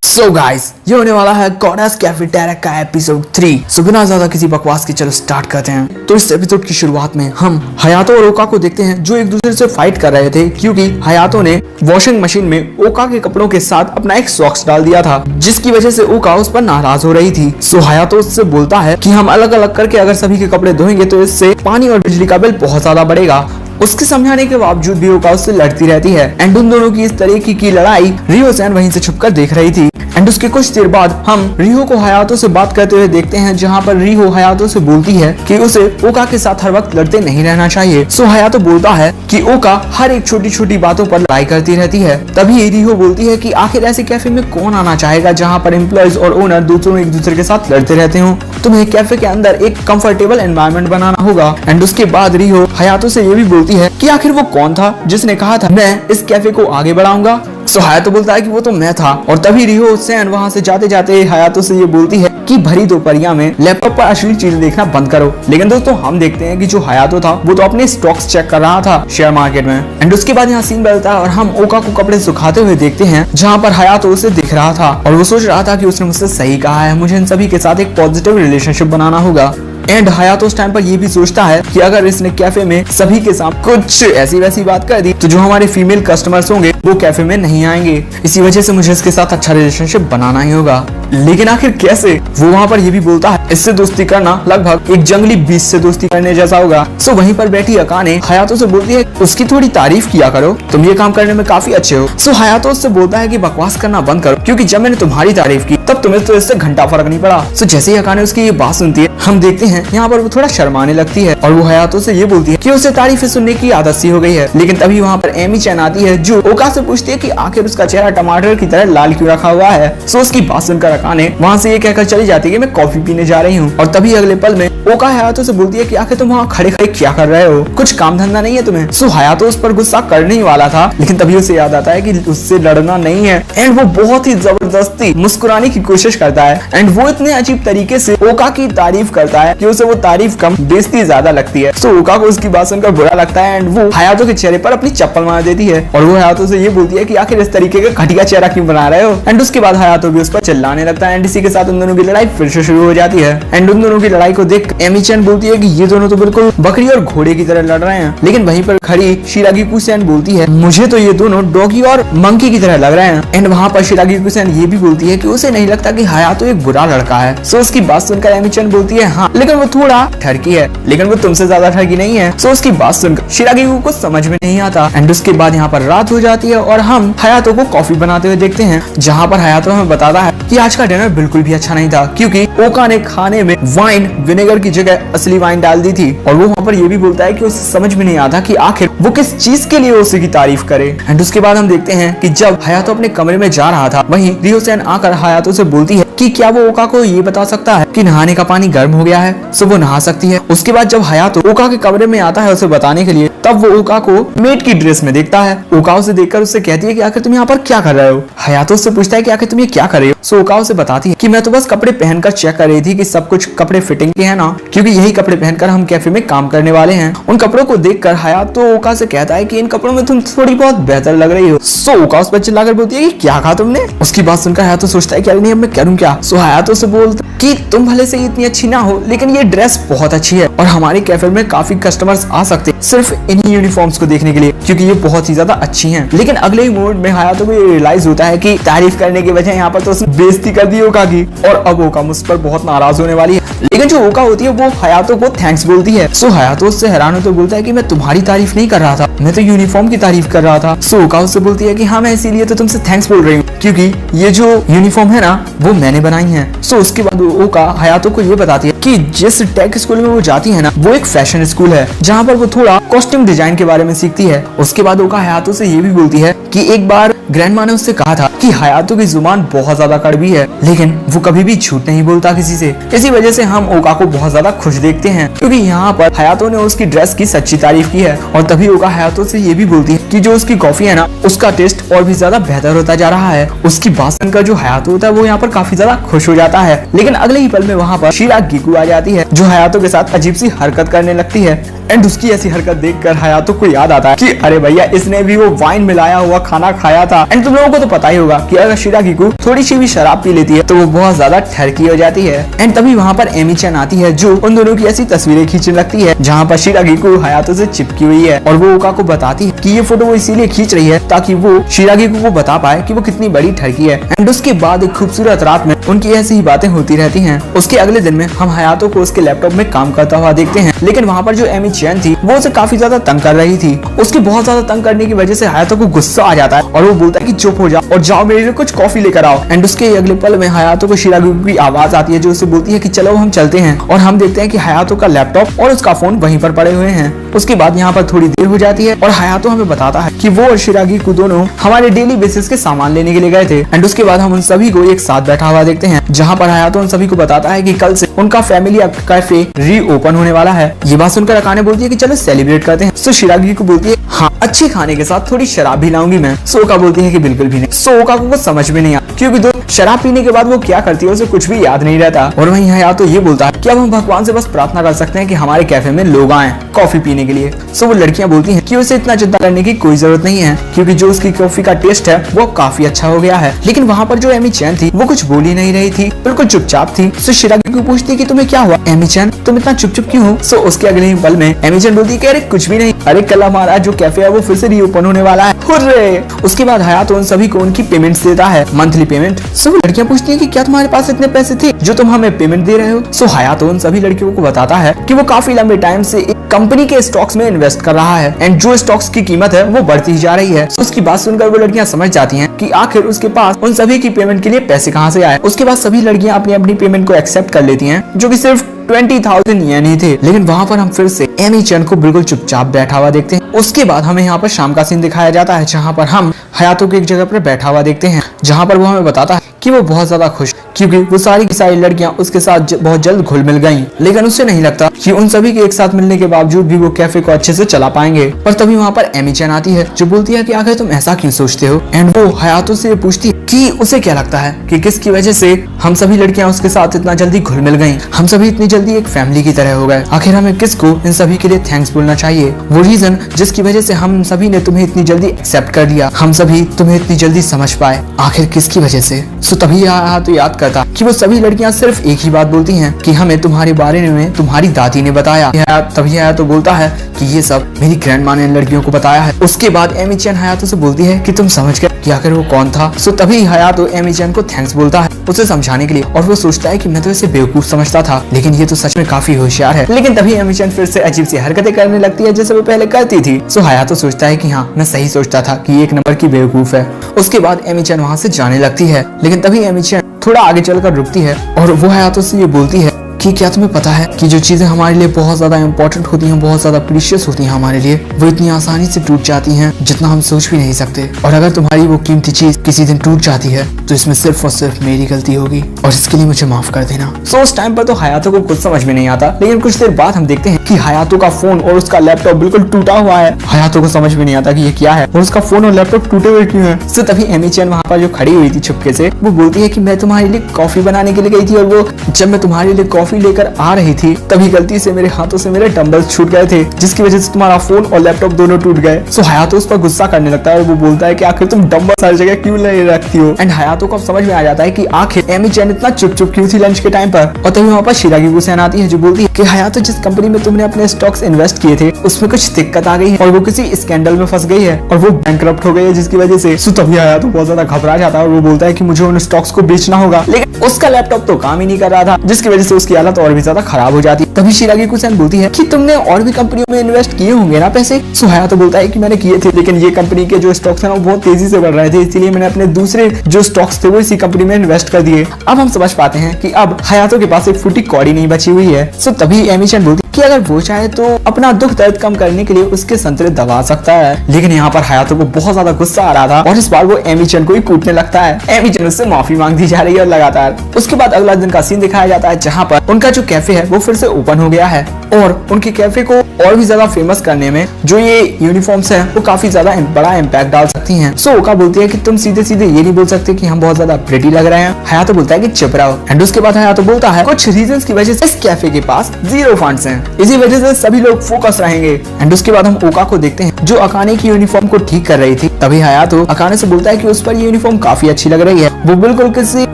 सो गाइस ये होने वाला है गॉडेस कैफे टैरेक का एपिसोड 3। सो बिना ज्यादा किसी बकवास के चलो स्टार्ट करते हैं। तो इस एपिसोड की शुरुआत में हम हयातो और ओका को देखते हैं जो एक दूसरे से फाइट कर रहे थे क्योंकि हयातो ने वॉशिंग मशीन में ओका के कपड़ों के साथ अपना एक सॉक्स डाल दिया था जिसकी वजह से ओका उस पर नाराज हो रही थी। सो हयातो उससे बोलता है कि हम अलग अलग करके अगर सभी के कपड़े धोएंगे तो इससे पानी और बिजली का बिल बहुत ज्यादा बढ़ेगा। उसके समझाने के बावजूद भी ओका उससे लड़ती रहती है एंड उन दोनों की इस तरीके की लड़ाई रियो-सैन वहीं से छुपकर देख रही थी। एंड उसके कुछ देर बाद हम रिहो को हयातो से बात करते हुए देखते हैं जहां पर रिहो हयातो से बोलती है कि उसे ओका के साथ हर वक्त लड़ते नहीं रहना चाहिए। सो हयातो बोलता है कि ओका हर एक छोटी छोटी बातों पर लड़ाई करती रहती है। तभी रिहो बोलती है कि आखिर ऐसे कैफे में कौन आना चाहेगा जहां पर एम्प्लॉइज और ओनर दोनों एक दूसरे के साथ लड़ते रहते हो। तुम्हें कैफे के अंदर एक कंफर्टेबल एनवायरनमेंट बनाना होगा। एंड उसके बाद रिहो हयातो से ये भी बोलती है कि आखिर वो कौन था जिसने कहा था मैं इस कैफे को आगे बढ़ाऊंगा। सो हयातो बोलता है कि वो तो मैं था। और तभी रियो-सैन वहां से जाते जाते हयातो से ये बोलती है कि भरी दोपहरिया में लैपटॉप पर अश्लील चीजें देखना बंद करो। लेकिन दोस्तों हम देखते हैं कि जो हयातो था वो तो अपने स्टॉक्स चेक कर रहा था शेयर मार्केट में। एंड उसके बाद यहाँ सीन बदलता है और हम ओका को कपड़े सुखाते हुए देखते हैं जहाँ पर हयातो उसे दिख रहा था और वो सोच रहा था कि उसने मुझसे सही कहा है, मुझे इन सभी के साथ एक पॉजिटिव रिलेशनशिप बनाना होगा। एंड हयातो उस टाइम पर ये भी सोचता है कि अगर इसने कैफे में सभी के साथ कुछ ऐसी वैसी बात कर दी तो जो हमारे फीमेल कस्टमर्स होंगे वो कैफे में नहीं आएंगे। इसी वजह से मुझे इसके साथ अच्छा रिलेशनशिप बनाना ही होगा। लेकिन आखिर कैसे? वो वहाँ पर ये भी बोलता है इससे दोस्ती करना लगभग एक जंगली बीच से दोस्ती करने जैसा होगा। सो वहीं पर बैठी अकाने हयातो से बोलती है उसकी थोड़ी तारीफ किया करो, तुम ये काम करने में काफी अच्छे हो। सो हयातो उससे बोलता है कि बकवास करना बंद करो क्योंकि जब मैंने तुम्हारी तारीफ की तब तुम्हें तो इससे घंटा फर्क नहीं पड़ा। सो जैसे ही अकाने उसकी ये बात सुनती है हम देखते हैं यहाँ पर वो थोड़ा शर्माने लगती है और वो हयातो से ये बोलती है कि उसे तारीफें सुनने की आदत सी हो गई है। लेकिन तभी वहाँ पर एमी चैन आती है जो ओका से पूछती है कि आखिर उसका चेहरा टमाटर की तरह लाल क्यों रखा हुआ है। सो उसकी बात सुनकर अकाने वहाँ से ये कहकर चली जाती है कि मैं कॉफी पीने जा रही हूँ। और तभी अगले पल में ओका हयातो से बोलती है कि आखिर तुम वहाँ खड़े खड़े क्या कर रहे हो, कुछ काम धंधा नहीं है तुम्हें। सो हयातो उस पर गुस्सा करने ही वाला था लेकिन तभी उसे याद आता है कि उससे लड़ना नहीं है। एंड वो बहुत ही जबरदस्ती मुस्कुराने की कोशिश करता है एंड वो इतने अजीब तरीके से ओका की तारीफ करता है कि उसे वो तारीफ कम बेइज्जती ज्यादा लगती है। सो ओका को उसकी बात सुनकर बुरा लगता है एंड वो हयातो के चेहरे पर अपनी चप्पल मार देती है और वो हयातो से ये बोलती है कि आखिर इस तरीके का घटिया चेहरा क्यों बना रहे हो। एंड उसके बाद हयातो भी उस पर चिल्लाने लगता है एंड इसी के साथ उन दोनों की लड़ाई फिर से शुरू हो जाती है। एंड उन दोनों की लड़ाई को देख एमी चैन बोलती है कि ये दोनों तो बिल्कुल बकरी और घोड़े की तरह लड़ रहे हैं। लेकिन वहीं पर खड़ी शिरागिको-सैन बोलती है मुझे तो ये दोनों डॉगी और मंकी की तरह लग रहे हैं। एंड वहाँ पर शिरागिको-सैन ये भी बोलती है कि उसे नहीं लगता कि हयातो एक बुरा लड़का है। सो उसकी बात सुनकर एमी चैन बोलती है हाँ लेकिन वो थोड़ा ठरकी है, लेकिन वो तुमसे ज्यादा ठरकी नहीं है। सो उसकी बात सुनकर शिरागिको को समझ में नहीं आता। एंड उसके बाद यहाँ पर रात हो जाती है और हम हयातो को कॉफी बनाते हुए देखते हैं जहाँ पर हयातो हमें बताता है कि आज का डिनर बिल्कुल भी अच्छा नहीं था क्योंकि ओका ने खाने में वाइन विनेगर की जगह असली वाइन डाल दी थी। और वो वहाँ पर ये भी बोलता है कि उसे समझ में नहीं आता कि आखिर वो किस चीज के लिए उसी की तारीफ करे। एंड उसके बाद हम देखते हैं कि जब हयातो अपने कमरे में जा रहा था वहीं रियो-सैन आकर हयातो से बोलती है कि क्या वो ओका को ये बता सकता है कि नहाने का पानी गर्म हो गया है। सो वो नहा सकती है। उसके बाद जब हयातो ओका के कमरे में आता है उसे बताने के लिए तब वो ओका को मेड की ड्रेस में देखता है। ओका उसे देखकर उससे कहती है कि आखिर तुम यहाँ पर क्या कर रहे हो। हयातो उससे पूछता है कि आखिर तुम ये क्या कर रही हो। सो ओका उसे बताती है कि मैं तो बस कपड़े पहनकर चेक कर रही थी कि सब कुछ कपड़े फिटिंग के हैं ना, क्योंकि यही कपड़े पहनकर हम कैफे में काम करने वाले हैं। उन कपड़ों को देखकर हयातो ओका से कहता है कि इन कपड़ों में तुम थोड़ी बहुत बेहतर लग रही हो। सो ओका उस पर चिल्लाकर बोलती है कि क्या कहा तुमने। उसकी बात सुनकर हयातो सोचता है कि अरे नहीं अब मैं करूं क्या। सो हयातो से बोलता कि तुम भले से इतनी अच्छी ना हो लेकिन ये ड्रेस बहुत अच्छी है और हमारे कैफे में काफी कस्टमर्स आ सकते हैं सिर्फ इन्हीं यूनिफॉर्म्स को देखने के लिए, क्योंकि ये बहुत ही ज्यादा अच्छी हैं। लेकिन अगले ही मोमेंट में हायातो को ये रियलाइज होता है कि तारीफ करने के बजाय यहाँ पर तो उसने बेइज्जती कर दी ओका की, और अब ओका मुझ पर बहुत नाराज होने वाली है। लेकिन जो ओका होती है वो हायातो को थैंक्स बोलती है। सो हायातो उससे हैरान होकर बोलता है कि मैं तुम्हारी तारीफ नहीं कर रहा था, मैं तो यूनिफॉर्म की तारीफ कर रहा था। सो ओका उससे बोलती है कि हाँ, मैं इसीलिए तो तुमसे थैंक्स बोल रही हूँ, क्योंकि ये जो यूनिफॉर्म है ना वो मैंने बनाई है। सो उसके बाद ओका हायातो को ये बताती है कि जिस टेक स्कूल में वो जाती है ना वो एक फैशन स्कूल है, जहाँ पर वो थोड़ा कॉस्ट्यूम डिजाइन के बारे में सीखती है। उसके बाद ओका हायातो से ये भी बोलती है कि एक बार ग्रैंडमा ने उससे कहा था कि हायातो की जुबान बहुत ज्यादा कड़वी है, लेकिन वो कभी भी झूठ नहीं बोलता किसी से। इसी वजह से हम ओका को बहुत ज्यादा खुश देखते हैं, क्योंकि यहाँ पर हायातो ने उसकी ड्रेस की सच्ची तारीफ की है। और तभी ओका हायातो से ये भी बोलती है कि जो उसकी कॉफी है ना उसका टेस्ट और भी ज्यादा बेहतर होता जा रहा है। उसकी बात सुनकर जो हायातो होता है वो यहाँ पर काफी ज्यादा खुश हो जाता है। लेकिन अगले ही पल में वहाँ पर शिरागिकु आ जाती है, जो हायातो के साथ अजीब सी हरकत करने लगती है। एंड उसकी ऐसी हरकत देखकर हायातो को याद आता है कि अरे भैया, इसने भी वो वाइन मिलाया हुआ खाना खाया था। एंड तुम लोगों को तो पता ही होगा कि अगर शिरागिकु थोड़ी सी भी शराब पी लेती है तो वो बहुत ज्यादा ठरकी हो जाती है। एंड तभी वहाँ पर एमी-चैन आती है, जो उन दोनों की ऐसी तस्वीरें खींचने लगती है जहाँ पर शिरागिकु हायातो से चिपकी हुई है। और वो ओका को बताती है कि ये फोटो वो इसीलिए खींच रही है ताकि वो शिरागिकु को बता पाए कि वो कितनी बड़ी ठरकी है। एंड उसके बाद एक खूबसूरत रात में उनकी ऐसी ही बातें होती रहती हैं। उसके अगले दिन में हम हायातो को उसके लैपटॉप में काम करता हुआ देखते हैं, लेकिन वहाँ पर जो एमी-चैन थी वो उसे काफी ज्यादा तंग कर रही थी। उसकी बहुत ज्यादा तंग करने की वजह से हायातो को गुस्सा आ जाता है और वो बोलता है कि चुप हो जाओ और जाओ मेरे लिए कुछ कॉफी लेकर आओ। एंड उसके अगले पल में हायातो को शिरागिकु की आवाज आती है, जो उसे बोलती है कि चलो हम चलते हैं। और हम देखते हैं कि हायातो का लैपटॉप और उसका फोन वहीं पर पड़े हुए हैं। उसके बाद यहाँ पर थोड़ी देर हो जाती है और हायातो हमें बताता है कि वो और शिरागिकु दोनों हमारे डेली बेसिस के सामान लेने के लिए गए थे। एंड उसके बाद हम उन सभी को एक साथ बैठा हुआ देखते हैं, जहाँ पर हायातो उन सभी को बताता है कि कल से उनका फैमिली कैफे रीओपन होने वाला है। ये बात सुनकर अकाने बोलती है कि चलो सेलिब्रेट करते हैं। सो शिरागिकु बोलती है हाँ, अच्छे खाने के साथ थोड़ी शराब भी लाऊंगी मैं। सो ओका बोलती है कि बिल्कुल भी नहीं। सो ओका को कुछ समझ में नहीं आता, क्योंकि दो शराब पीने के बाद वो क्या करती है उसे कुछ भी याद नहीं रहता। और वहीं हायातो ये बोलता है कि अब हम भगवान से बस प्रार्थना कर सकते हैं कि हमारे कैफे में लोग आए कॉफी पीने के लिए। सो वो लड़कियां बोलती हैं कि उसे इतना चिंता करने की कोई जरूरत नहीं है, क्योंकि जो उसकी कॉफी का टेस्ट है वो काफी अच्छा हो गया है। लेकिन वहाँ पर जो एमी-चैन थी वो कुछ बोल ही नहीं रही थी, बिल्कुल चुपचाप थी। सो शिरागिकु पूछती है कि तुम्हें क्या हुआ एमी-चैन, तुम इतना चुप क्यों हो? सो उसके अगले ही पल में एमी-चैन बोलती है कि अरे कुछ भी नहीं, अरे कल हमारा जो कैफे है वो फिर से रीओपन होने वाला है, हुर्रे। उसके बाद हायातो उन सभी को उनकी पेमेंट्स देता है, मंथली पेमेंट। सो लड़कियां पूछती है कि क्या तुम्हारे पास इतने पैसे थे जो तुम हमें पेमेंट दे रहे हो? सो हायातो उन सभी लड़कियों को बताता है कि वो काफी लंबे टाइम से एक कंपनी के स्टॉक्स में इन्वेस्ट कर रहा है, एंड जो स्टॉक्स की कीमत है वो बढ़ती ही जा रही है। So, उसकी बात सुनकर वो लड़कियां समझ जाती हैं कि आखिर उसके पास उन सभी की पेमेंट के लिए पैसे कहां से आए। उसके बाद सभी लड़कियां अपनी अपनी पेमेंट को एक्सेप्ट कर लेती हैं, जो कि सिर्फ 20,000 येन ही थे। लेकिन वहाँ पर हम फिर से एमी-चैन को बिल्कुल चुपचाप बैठा हुआ देखते हैं। उसके बाद हमें यहाँ पर शाम का सीन दिखाया जाता है, जहाँ पर हम हायातो की एक जगह पर बैठा हुआ देखते हैं, जहाँ पर वो हमें बताता है कि वो बहुत ज्यादा खुश, क्योंकि वो सारी की सारी लड़कियां उसके साथ बहुत जल्द घुल मिल गईं। लेकिन उसे नहीं लगता कि उन सभी के एक साथ मिलने के बावजूद भी वो कैफे को अच्छे से चला पाएंगे। पर तभी वहाँ पर एमी-चैन आती है, जो बोलती है कि आखिर तुम ऐसा क्यों सोचते हो। एंड वो हायातो से पूछती है कि उसे क्या लगता है कि किसकी वजह से हम सभी लड़कियां उसके साथ इतना जल्दी घुल मिल गईं, हम सभी इतनी जल्दी एक फैमिली की तरह हो गए। आखिर हमें किसको इन सभी के लिए थैंक्स बोलना चाहिए? वो रीजन जिसकी वजह से हम सभी ने तुम्हें इतनी जल्दी एक्सेप्ट कर लिया, हम सभी तुम्हें इतनी जल्दी समझ पाए, आखिर किसकी वजह से? सो तभी हायातो याद करता कि वो सभी लड़कियां सिर्फ एक ही बात बोलती हैं कि हमें तुम्हारे बारे में तुम्हारी दादी ने बताया। तभी हायातो बोलता है कि ये सब मेरी ग्रैंडमा ने इन लड़कियों को बताया है। उसके बाद एमी-चैन हायातो से बोलती है कि तुम समझ गए कि आखिर वो कौन था। सो तभी हायातो एमी-चैन को थैंक्स बोलता है उसे समझाने के लिए, और वो सोचता है कि मैं तो इसे बेवकूफ समझता था, लेकिन ये तो सच में काफी होशियार है। लेकिन तभी एमी-चैन फिर से अजीब सी हरकतें करने लगती है जैसे वो पहले करती थी। सो हायातो सोचता है कि हाँ, मैं सही सोचता था कि ये एक नंबर की बेवकूफ है। उसके बाद एमी-चैन वहाँ से जाने लगती है, लेकिन तभी एमी-चैन थोड़ा आगे चलकर रुकती है और वो हायातो से ये बोलती है कि क्या तुम्हें पता है कि जो चीजें हमारे लिए बहुत ज्यादा इंपॉर्टेंट होती हैं, बहुत ज्यादा प्रीशियस होती हैं हमारे लिए, वो इतनी आसानी से टूट जाती हैं जितना हम सोच भी नहीं सकते। और अगर तुम्हारी वो कीमती चीज किसी दिन टूट जाती है तो इसमें सिर्फ और सिर्फ मेरी गलती होगी, और इसके लिए मुझे माफ कर देना। सो उस टाइम पर तो हायातो को कुछ समझ में नहीं आता, लेकिन कुछ देर बाद हम देखते हैं कि हायातो का फोन और उसका लैपटॉप बिल्कुल टूटा हुआ है। हायातो को समझ में नहीं आता कि ये क्या है और उसका फोन और लैपटॉप टूटे हुए क्यों है। सो तभी एमी-चैन वहाँ पर जो खड़ी हुई थी छुपके से, वो बोलती है कि मैं तुम्हारे लिए कॉफी बनाने के लिए गई थी, और वो जब मैं तुम्हारे लिए कॉफी कॉफी लेकर आ रही थी तभी गलती से मेरे हाथों से मेरे डंबल्स छूट गए थे, जिसकी वजह से तुम्हारा फोन और लैपटॉप दोनों टूट गए। सो हयातो उस पर गुस्सा करने लगता है और वो बोलता है कि आखिर तुम डंबल्स हर जगह क्यों ले रखती हो। एंड हयातो को अब समझ में आ जाता है कि आखिर एमी चैन इतना चुप चुप क्यों थी लंच के टाइम पर। और तभी वहाँ पर शिरागी गुस्सेन आती है जो बोलती है कि हयातो जिस कंपनी में तुमने अपने स्टॉक्स इन्वेस्ट किए थे उसमें कुछ दिक्कत आ गई है और वो किसी स्कैंडल में फंस गई है और वो बैंकरप्ट हो गई है, जिसकी वजह से तभी हयातो बहुत ज्यादा घबरा जाता है और वो बोलता है कि मुझे उन स्टॉक्स को बेचना होगा, लेकिन उसका लैपटॉप तो काम ही नहीं कर रहा था, जिसकी वजह से उसकी हालत और भी ज्यादा खराब हो जाती है। तभी शिरागी गुस्सेन बोलती है कि तुमने और भी कंपनियों में इन्वेस्ट किए होंगे ना पैसे। सो हयातो बोलता है कि मैंने किए थे, लेकिन ये कंपनी के जो स्टॉक्स हैं वो बहुत तेजी से बढ़ रहे थे, इसीलिए मैंने अपने दूसरे जो स्टॉक्स थे वो इसी कंपनी में इन्वेस्ट कर दिए। अब हम समझ पाते हैं कि अब हयातो के पास एक फूटी कौड़ी नहीं बची हुई है। सो तभी एमी चैन बोलती कि अगर वो चाहे तो अपना दुख दर्द कम करने के लिए उसके संतरे दबा सकता है, लेकिन यहाँ पर हयातो को बहुत ज्यादा गुस्सा आ रहा था और इस बार वो एमी चैन को ही कूटने लगता है। एमी चैन उससे माफी मांगती जा रही है और लगातार। उसके बाद अगला दिन का सीन दिखाया जाता है जहाँ पर उनका जो कैफे है वो फिर से ओपन हो गया है और उनके कैफे को और भी ज्यादा फेमस करने में जो ये यूनिफॉर्म्स है वो काफी ज्यादा बड़ा इम्पैक्ट डाल सकती हैं। सो ओका बोलती है कि तुम सीधे सीधे ये नहीं बोल सकते कि हम बहुत ज्यादा प्रिटी लग रहे हैं। हयातो बोलता है कि चुप रहो। एंड उसके बाद हयातो बोलता है कुछ रीजंस की वजह से इस कैफे के पास 0 फंड्स हैं, इसी वजह से सभी लोग फोकस रहेंगे। एंड उसके बाद हम ओका को देखते हैं जो अकाने की यूनिफॉर्म को ठीक कर रही थी। तभी हयातो अकाने से बोलता है कि उस पर ये यूनिफॉर्म काफी अच्छी लग रही है, वो बिल्कुल किसी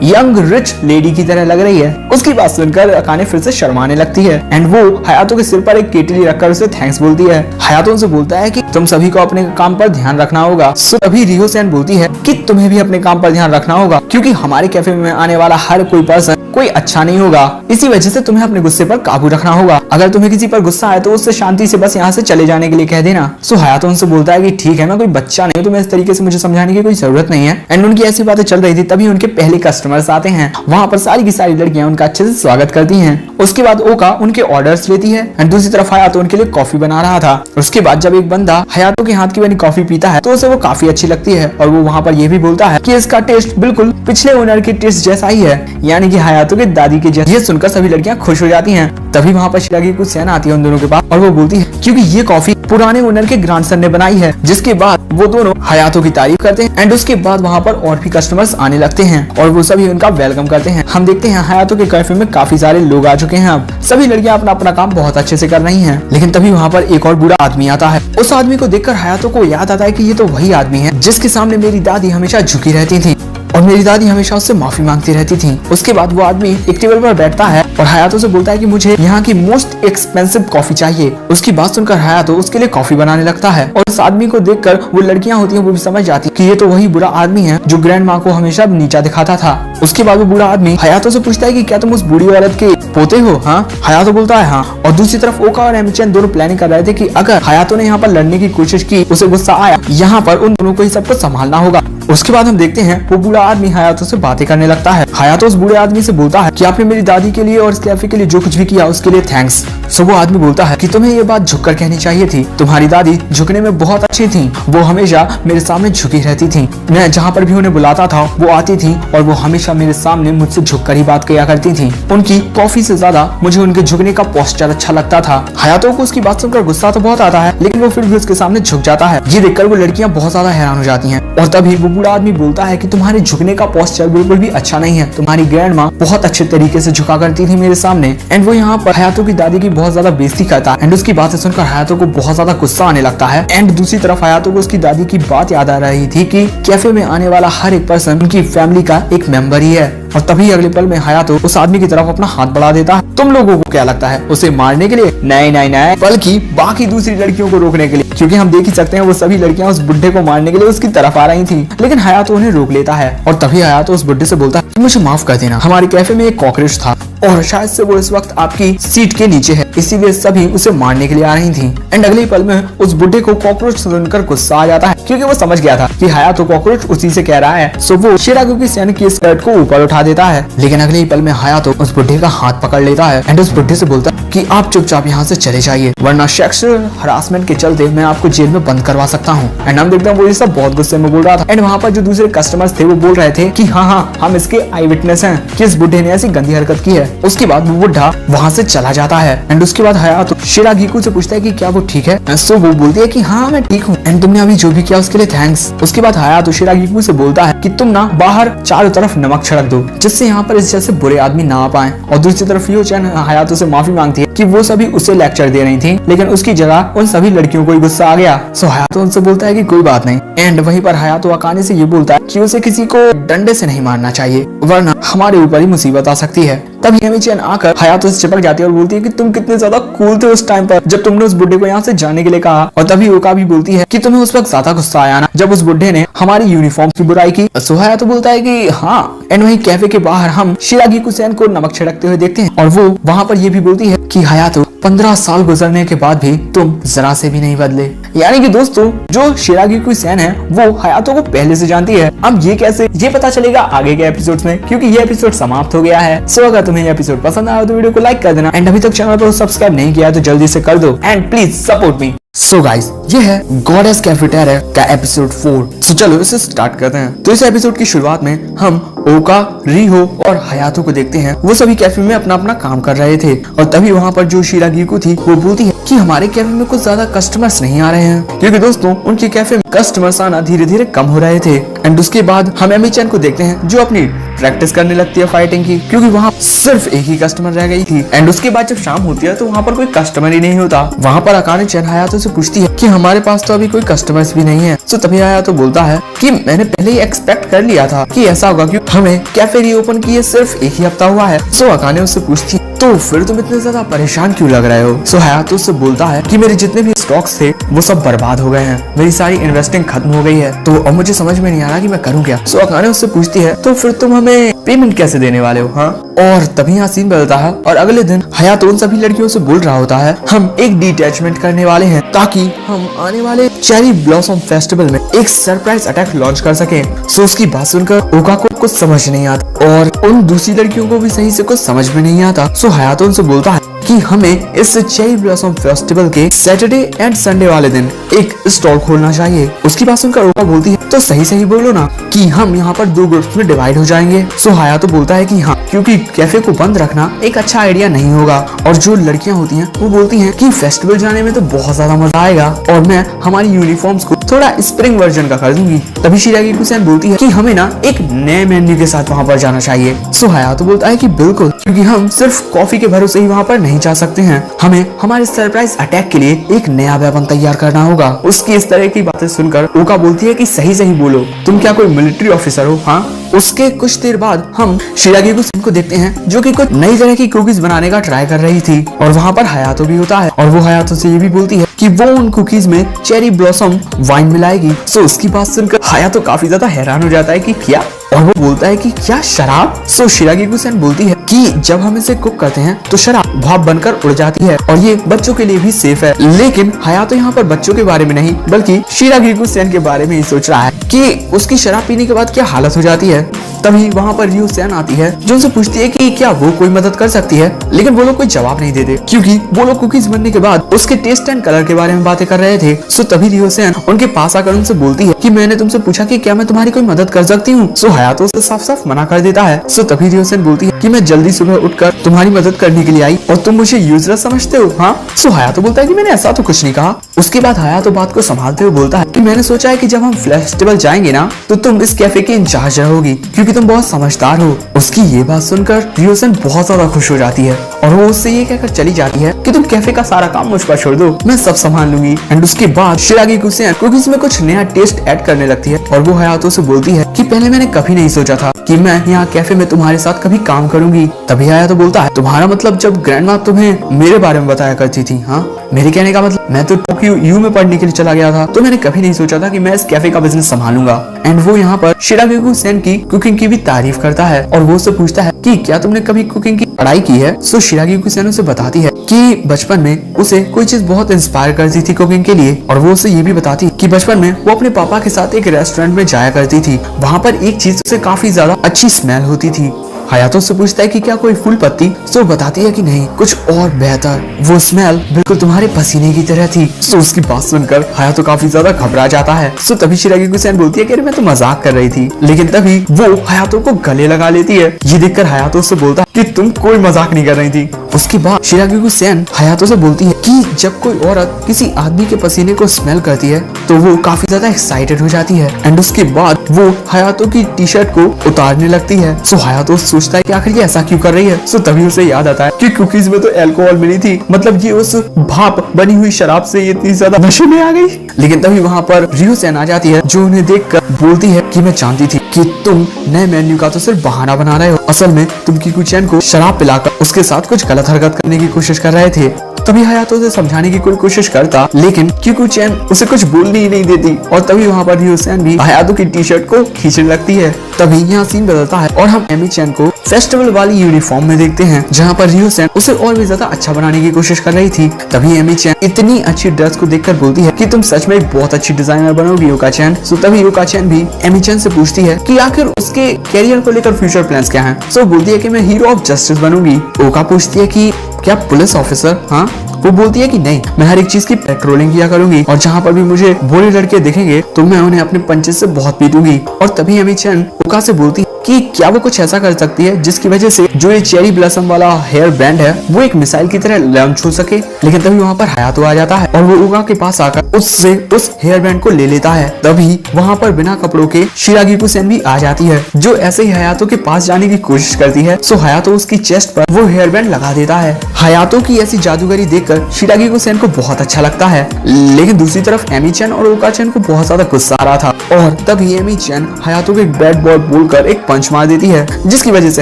यंग रिच लेडी की तरह लग रही है। उसकी बात सुनकर अकाने फिर से शर्माने लगती है एंड वो हयातो के सिर पर एक केटली रखकर उसे थैंक्स बोलती है। हयातो उनसे बोलता है कि तुम सभी को अपने काम पर ध्यान रखना होगा। सो तभी रिहो सेन बोलती है कि तुम्हें भी अपने काम पर ध्यान रखना होगा, क्योंकि हमारे कैफे में आने वाला हर कोई पर्सन कोई अच्छा नहीं होगा, इसी वजह से तुम्हें अपने गुस्से पर काबू रखना होगा। अगर तुम्हें किसी पर गुस्सा आए तो उससे शांति से बस यहाँ से चले जाने के लिए कह देना। सो हयातो उनसे बोलता है कि ठीक है, मैं कोई बच्चा नहीं हूँ, तुम्हें इस तरीके से मुझे समझाने की कोई जरूरत नहीं है। एंड उनकी ऐसी बातें चल रही थी तभी उनके पहले कस्टमर्स आते हैं। वहाँ पर सारी की सारी लड़कियां उनका अच्छे से स्वागत करती हैं। उसके बाद ओका उनके ऑर्डर्स लेती है एंड दूसरी तरफ हयातो उनके लिए कॉफी बना रहा था। उसके बाद जब एक बंदा हयातो के हाथ की बनी कॉफी पीता है तो उसे वो काफी अच्छी लगती है और वो वहाँ पर ये भी बोलता है कि इसका टेस्ट बिल्कुल पिछले ओनर के टेस्ट जैसा ही है, यानी कि हयातो के दादी के जैसा। ये सुनकर सभी लड़कियां खुश हो जाती हैं। तभी वहाँ पर शिरागी गुस्सेन आती है उन दोनों के पास और वो बोलती है क्योंकि ये कॉफी पुराने ओनर के ग्रैंडसन ने बनाई है। जिसके बाद वो दोनों हयातो की तारीफ करते हैं एंड उसके बाद वहाँ पर और भी कस्टमर्स आने लगते हैं और वो सभी उनका वेलकम करते हैं। हम देखते हैं हयातो के कैफे में काफी सारे लोग आ चुके हैं। अब सभी लड़कियां अपना अपना काम बहुत अच्छे से कर रही हैं, लेकिन तभी वहाँ पर एक और बूढ़ा आदमी आता है। उस आदमी को देखकर हयातो को याद आता है कि ये तो वही आदमी है जिसके सामने मेरी दादी हमेशा झुकी रहती थी और मेरी दादी हमेशा उससे माफी मांगती रहती थी। उसके बाद वो आदमी एक टेबल पर बैठता है और हयातो से बोलता है कि मुझे यहाँ की मोस्ट एक्सपेंसिव कॉफी चाहिए। उसकी बात सुनकर हयातो उसके लिए कॉफी बनाने लगता है और उस आदमी को देखकर वो लड़कियां होती हैं वो भी समझ जाती कि ये तो वही बुरा आदमी है जो ग्रैंड माँ को हमेशा नीचा दिखाता था। उसके बाद वो बुरा आदमी हयातो से पूछता है कि क्या तुम उस बूढ़ी औरत के पोते हो? हाँ। हयातो बोलता है हाँ। और दूसरी तरफ ओका और एमी चैन दोनों प्लानिंग कर रहे थे कि अगर हयातो ने यहाँ पर लड़ने की कोशिश की, उसे गुस्सा आया, यहाँ पर उन दोनों को ही सब कुछ संभालना होगा। उसके बाद हम देखते हैं वो बूढ़ा आदमी हयातो से बातें करने लगता है। हयातो उस बूढ़े आदमी से बोलता है कि आपने मेरी दादी के लिए और इस कैफे के लिए जो कुछ भी किया उसके लिए थैंक्स। सो वो आदमी बोलता है कि तुम्हें ये बात झुककर कहनी चाहिए थी, तुम्हारी दादी झुकने में बहुत अच्छी थी, वो हमेशा मेरे सामने झुकी रहती थी। मैं जहाँ पर भी उन्हें बुलाता था वो आती थी और वो हमेशा मेरे सामने मुझसे झुककर ही बात किया करती थी। उनकी कॉफी से ज्यादा मुझे उनके झुकने का पोस्चर अच्छा लगता था। हयातो को उसकी बात सुनकर गुस्सा तो बहुत आता है, लेकिन वो फिर भी उसके सामने झुक जाता है। ये देखकर वो लड़कियां बहुत ज्यादा हैरान हो जाती हैं और तभी वो बूढ़ा आदमी बोलता है कि तुम्हारे झुकने का पोस्चर बिल्कुल भी अच्छा नहीं है, तुम्हारी ग्रैंड माँ बहुत अच्छे तरीके से झुका करती थी मेरे सामने। एंड वो यहाँ पर हयातो की दादी की बहुत ज्यादा बेइज्जती करता है एंड उसकी बातें सुनकर हयातो को बहुत ज्यादा गुस्सा आने लगता है। एंड दूसरी तरफ हयातो को उसकी दादी की बात याद आ रही थी कि कैफे में आने वाला हर एक पर्सन उनकी फैमिली का एक मेंबर ही है। और तभी अगले पल में हयातो उस आदमी की तरफ अपना हाथ बढ़ा देता है। तुम लोगों को क्या लगता है, उसे मारने के लिए? नहीं नहीं नहीं, बल्कि बाकी दूसरी लड़कियों को रोकने के लिए, क्योंकि हम देख ही सकते हैं वो सभी लड़कियां उस बुड्ढे को मारने के लिए उसकी तरफ आ रही थी। लेकिन हयातो उन्हें रोक लेता है और तभी हयातो उस बुड्ढे से बोलता है मुझे माफ कर देना, हमारे कैफे में एक कॉकरोच था और शायद से वो इस वक्त आपकी सीट के नीचे है, इसीलिए सभी उसे मारने के लिए आ रही थी। एंड अगले पल में उस बुड्ढे को कॉकरोच सुनकर गुस्सा आ जाता है, क्योंकि वो समझ गया था कि हयातो कॉकरोच उसी से कह रहा है। सो वो शिरागी गुस्सेन की स्कर्ट को ऊपर उठा देता है, लेकिन अगले ही पल में हयातो उस बुड्ढे का हाथ पकड़ लेता है एंड उस बुड्ढे से बोलता है कि आप चुपचाप यहाँ से चले जाइए, वरना सेक्सुअल हरासमेंट के चलते मैं आपको जेल में बंद करवा सकता हूँ। एंड हम देखते हैं वो ये सब बहुत गुस्से में बोल रहा था। एंड वहाँ पर जो दूसरे कस्टमर्स थे वो बोल रहे थे कि हाँ हम इसके आई विटनेस हैं कि इस बुड्ढे ने ऐसी गंदी हरकत की है। उसके बाद वो बुड्ढा वहाँ से चला जाता है एंड उसके बाद हयातो शिरागिको से पूछता है कि क्या वो ठीक है। सो वो बोलती है कि हाँ मैं ठीक हूँ एंड तुमने अभी जो भी किया उसके लिए थैंक्स। उसके बाद हयातो शिरागिको से बोलता है कि तुम ना बाहर चारों तरफ नमक छिड़क दो जिससे यहाँ पर इस जैसे बुरे आदमी ना आ पाए। और दूसरी तरफ रियो-चैन हयातो से माफी मांगती है कि वो सभी उसे लेक्चर दे रही थी लेकिन उसकी जगह उन सभी लड़कियों को गुस्सा आ गया। सो हयातो उनसे बोलता है कि कोई बात नहीं एंड वहीं पर हयातो अकाने से ये बोलता है कि उसे किसी को डंडे से नहीं मारना चाहिए वरना हमारे ऊपर ही मुसीबत आ सकती है। तब यमी-चैन आकर हयातो से चिपक जाती है और बोलती है कि तुम कितने ज्यादा कूल थे उस टाइम पर जब तुमने उस बुड्ढे को यहाँ से जाने के लिए कहा। और तभी ओका भी बोलती है कि तुम्हें उस वक्त ज्यादा गुस्सा आया ना जब उस बुड्ढे ने हमारी यूनिफॉर्म की बुराई की। सो हयातो बोलता है कि हाँ एंड वहीं कैफे के बाहर हम शिरागिको-सैन को नमक छिड़कते हुए देखते हैं और वो वहाँ पर ये भी बोलती है कि हयातो 15 साल गुजरने के बाद भी तुम जरा से भी नहीं बदले। यानी कि दोस्तों जो शिरागिको-सैन है वो हयातो को पहले से जानती है। अब ये कैसे ये पता चलेगा आगे के एपिसोड्स में क्योंकि ये एपिसोड समाप्त हो गया है। सो अगर तुम्हें ये एपिसोड पसंद आया तो वीडियो को लाइक कर देना एंड अभी तक चैनल को सब्सक्राइब नहीं किया तो जल्दी से कर दो and please support me. So guys ये है गॉडेस कैफे टेरर का एपिसोड 4। सो चलो इसे स्टार्ट करते हैं। तो इस एपिसोड की शुरुआत में हम ओका, रिहो और हयातो को देखते हैं। वो सभी कैफे में अपना अपना काम कर रहे थे और तभी वहाँ पर जो शिरागिको थी वो बोलती है कि हमारे कैफे में कुछ ज्यादा कस्टमर्स नहीं आ रहे हैं क्योंकि दोस्तों उनके कैफे में कस्टमर्स आना धीरे धीरे कम हो रहे थे। एंड उसके बाद हम यमी-चैन को देखते हैं जो अपनी प्रैक्टिस करने लगती है फाइटिंग की क्योंकि वहाँ सिर्फ एक ही कस्टमर रह गई थी। एंड उसके बाद जब शाम होती है तो वहाँ पर कोई कस्टमर ही नहीं होता। वहाँ पर अकाने-चैन हयातो से पूछती है कि हमारे पास तो अभी कोई कस्टमर्स भी नहीं है। सो तभी हयातो बोलता है कि मैंने पहले ही एक्सपेक्ट कर लिया था कि ऐसा होगा क्योंकि हमें कैफे रीओपन किए सिर्फ एक ही हफ्ता हुआ है। सो अकाने उससे पूछती है तो फिर तुम इतने ज्यादा परेशान क्यों लग रहे हो। सो हयातो उससे बोलता है कि मेरे जितने भी स्टॉक्स थे वो सब बर्बाद हो गए हैं, मेरी सारी इन्वेस्टिंग खत्म हो गई है तो अब मुझे समझ में नहीं आ रहा कि मैं करूँ क्या। सो अकाने उससे पूछती है तो फिर तुम हमें पेमेंट कैसे देने वाले हो। हाँ और तभी यहाँ सीन बदलता है और अगले दिन हयातो उन सभी लड़कियों से बोल रहा होता है हम एक डिटैचमेंट करने वाले हैं ताकि हम आने वाले चेरी ब्लॉसम फेस्टिवल में एक सरप्राइज अटैक लॉन्च कर सकें। सो उसकी बात सुनकर ओका को कुछ समझ नहीं आता और उन दूसरी लड़कियों को भी सही से कुछ समझ में नहीं आता। सो हयातो उनसे बोलता है कि हमें इस चेरी ब्लॉसम फेस्टिवल के सैटरडे एंड संडे वाले दिन एक स्टॉल खोलना चाहिए। उसकी बात सुनकर ओका बोलती है तो सही सही बोलो ना कि हम यहाँ पर 2 ग्रुप्स में डिवाइड हो जाएंगे। सो हयातो बोलता है कि हाँ क्योंकि कैफे को बंद रखना एक अच्छा आइडिया नहीं होगा। और जो लड़कियाँ होती हैं वो बोलती हैं कि फेस्टिवल जाने में तो बहुत ज्यादा मजा आएगा और मैं हमारी यूनिफॉर्म्स को थोड़ा स्प्रिंग वर्जन का कर दूंगी। तभी शिरागिको-सैन बोलती है कि हमें ना एक नए मेन्यू के साथ वहाँ पर जाना चाहिए। सो हयातो बोलता है कि बिल्कुल क्योंकि हम सिर्फ कॉफी के भरोसे ही वहाँ पर नहीं जा सकते हैं, हमें हमारे सरप्राइज अटैक के लिए एक नया वेपन तैयार करना होगा। उसकी इस तरह की बातें सुनकर ओका बोलती है कि सही सही बोलो तुम क्या कोई मिलिट्री ऑफिसर हो। हाँ उसके कुछ देर बाद हम शिरागिको-सैन को देखते हैं जो कि कुछ नई तरह की कुकीज बनाने का ट्राई कर रही थी और वहाँ पर हयातो भी होता है और वो हयातो से ये भी बोलती है कि वो उन कुकीज में चेरी ब्लॉसम वाइन मिलाएगी। सो उसकी बात सुनकर हयातो काफी ज्यादा हैरान हो जाता है कि क्या, और वो बोलता है कि क्या शराब। सो शिरागिको-सैन बोलती है कि जब हम इसे कुक करते हैं तो शराब भाप बनकर उड़ जाती है और ये बच्चों के लिए भी सेफ है। लेकिन हयातो यहाँ पर बच्चों के बारे में नहीं बल्कि शिरागिको-सैन के बारे में ही सोच रहा है कि उसकी शराब पीने के बाद क्या हालत हो जाती है। तभी वहाँ पर रियो-चैन आती है जो उनसे पूछती है कि क्या वो कोई मदद कर सकती है लेकिन वो लोग कोई जवाब नहीं देते क्योंकि वो लोग कुकीज बनने के बाद उसके टेस्ट एंड कलर के बारे में बातें कर रहे थे। सो तभी रियो-चैन उनके पास आकर उनसे बोलती है कि मैंने तुमसे पूछा कि क्या मैं तुम्हारी कोई मदद कर सकती हूँ। सो हयातो उसे साफ साफ मना कर देता है। सो तभी रियो-चैन बोलती है कि मैं जल्दी सुबह उठकर तुम्हारी मदद करने के लिए आई और तुम मुझे यूजलेस समझते हो। हाँ सो हयातो बोलता है कि मैंने ऐसा तो कुछ नहीं कहा। उसके बाद हयातो बात को संभालते हुए बोलता है कि मैंने सोचा है कि जब हम फेस्टिवल जाएंगे ना तो तुम इस कैफे की इंचार्ज रहोगी क्योंकि तुम बहुत समझदार हो। उसकी ये बात सुनकर रियो-चैन बहुत ज्यादा खुश हो जाती है और वो उससे ये कहकर चली जाती है कि तुम कैफे का सारा काम मुझ पर छोड़ दो, मैं सब संभाल लूंगी। एंड उसके बाद शिरागिको-सैन कुकीज में कुछ नया टेस्ट ऐड करने लगती है और वो हयातो से बोलती है कि पहले मैंने कभी नहीं सोचा था कि मैं यहाँ कैफे में तुम्हारे साथ कभी काम करूंगी। तभी हयातो बोलता है तुम्हारा मतलब जब ग्रैंडमा तुम्हें मेरे बारे में बताया करती थी। हाँ मेरे कहने का मतलब मैं तो टोक्यो यू में पढ़ने के लिए चला गया था तो मैंने कभी नहीं सोचा था कि मैं इस कैफे का बिजनेस संभालूंगा। एंड वो यहाँ पर शिरागिको-सैन की कुकिंग की भी तारीफ करता है और वो उससे पूछता है कि क्या तुमने कभी कुकिंग की पढ़ाई की है। सो शिरागिको-सैन उसे बताती है कि बचपन में उसे कोई चीज बहुत इंस्पायर करती थी कुकिंग के लिए और वो उसे ये भी बताती है कि बचपन में वो अपने पापा के साथ एक रेस्टोरेंट में जाया करती थी, वहाँ पर एक चीज उसे काफी ज्यादा अच्छी स्मेल होती थी। हयातो से पूछता है कि क्या कोई फूल पत्ती। सो बताती है कि नहीं कुछ और बेहतर, वो स्मेल बिल्कुल तुम्हारे पसीने की तरह थी। सो उसकी बात सुनकर हयातो काफी ज्यादा घबरा जाता है। सो तभी शिरागिको-सैन बोलती है कि अरे मैं तो मजाक कर रही थी, लेकिन तभी वो हयातो को गले लगा लेती है। ये देखकर हयातो से बोलता है कि तुम कोई मजाक नहीं कर रही थी। उसके बाद शिरागिको सेन हयातो से बोलती है कि जब कोई औरत किसी आदमी के पसीने को स्मेल करती है तो वो काफी ज्यादा एक्साइटेड हो जाती है। एंड उसके बाद वो हयातो की टी शर्ट को उतारने लगती है। सो हयातो सोचता है कि आखिर ये ऐसा क्यों कर रही है। सो तभी उसे याद आता है कि कुकीज में तो अल्कोहल मिली थी, मतलब ये उस भाप बनी हुई शराब से ये इतनी ज्यादा नशे में आ गई। लेकिन तभी वहाँ पर रियो सेन आ जाती है जो उन्हें देखकर बोलती है कि मैं जानती थी कि तुम नए मेन्यू का तो सिर्फ बहाना बना रहे हो, असल में तुम किकू चैन को शराब पिलाकर उसके साथ कुछ गलत हरकत करने की कोशिश कर रहे थे। तभी हयातो उसे समझाने की कोई कोशिश करता, लेकिन किकू चैन उसे कुछ बोलने ही नहीं देती। और तभी वहाँ पर रियो सेन भी हयातो की टी शर्ट को खींचने लगती है। तभी यहाँ सीन बदलता है और हम एमी चैन को फेस्टिवल वाली यूनिफॉर्म में देखते हैं, जहाँ पर रियो सेन उसे और भी ज्यादा अच्छा बनाने की कोशिश कर रही थी। तभी एमी चैन इतनी अच्छी ड्रेस को देखकर बोलती है कि तुम सच में एक बहुत अच्छी डिजाइनर बनोगी ओका चैन। सो तभी ओका चैन भी एमी चैन से पूछती है कि आखिर उसके कैरियर को लेकर फ्यूचर प्लान्स क्या हैं। सो बोलती है कि मैं हीरो ऑफ जस्टिस बनूंगी। ओका पूछती है कि क्या पुलिस ऑफिसर? हाँ। वो बोलती है कि नहीं, मैं हर एक चीज की पेट्रोलिंग किया करूंगी और जहाँ पर भी मुझे बुरे लड़के दिखेंगे तो मैं उन्हें अपने पंचेस से बहुत पीटूंगी। और तभी एमी चैन ओका से बोलती कि क्या वो कुछ ऐसा कर सकती है जिसकी वजह से जो ये चेरी ब्लॉसम वाला हेयर बैंड है वो एक मिसाइल की तरह लॉन्च हो सके। लेकिन तभी वहाँ पर हयातो आ जाता है और वो ओका के पास आकर उससे उस हेयर बैंड को ले लेता है। तभी वहाँ पर बिना कपड़ों के शिरागिको सेन भी आ जाती है जो ऐसे ही हयातो के पास जाने की कोशिश करती है। सो हयातो उसकी चेस्ट पर वो हेयर बैंड लगा देता है। हयातो की ऐसी जादूगरी देखकर शिरागिको सेन को बहुत अच्छा लगता है, लेकिन दूसरी तरफ एमी चैन और ओका चैन को बहुत ज्यादा गुस्सा आ रहा था। और तभी एमी चैन हयातो को एक बैड बॉय बोलकर एक पंच मार देती है जिसकी वजह से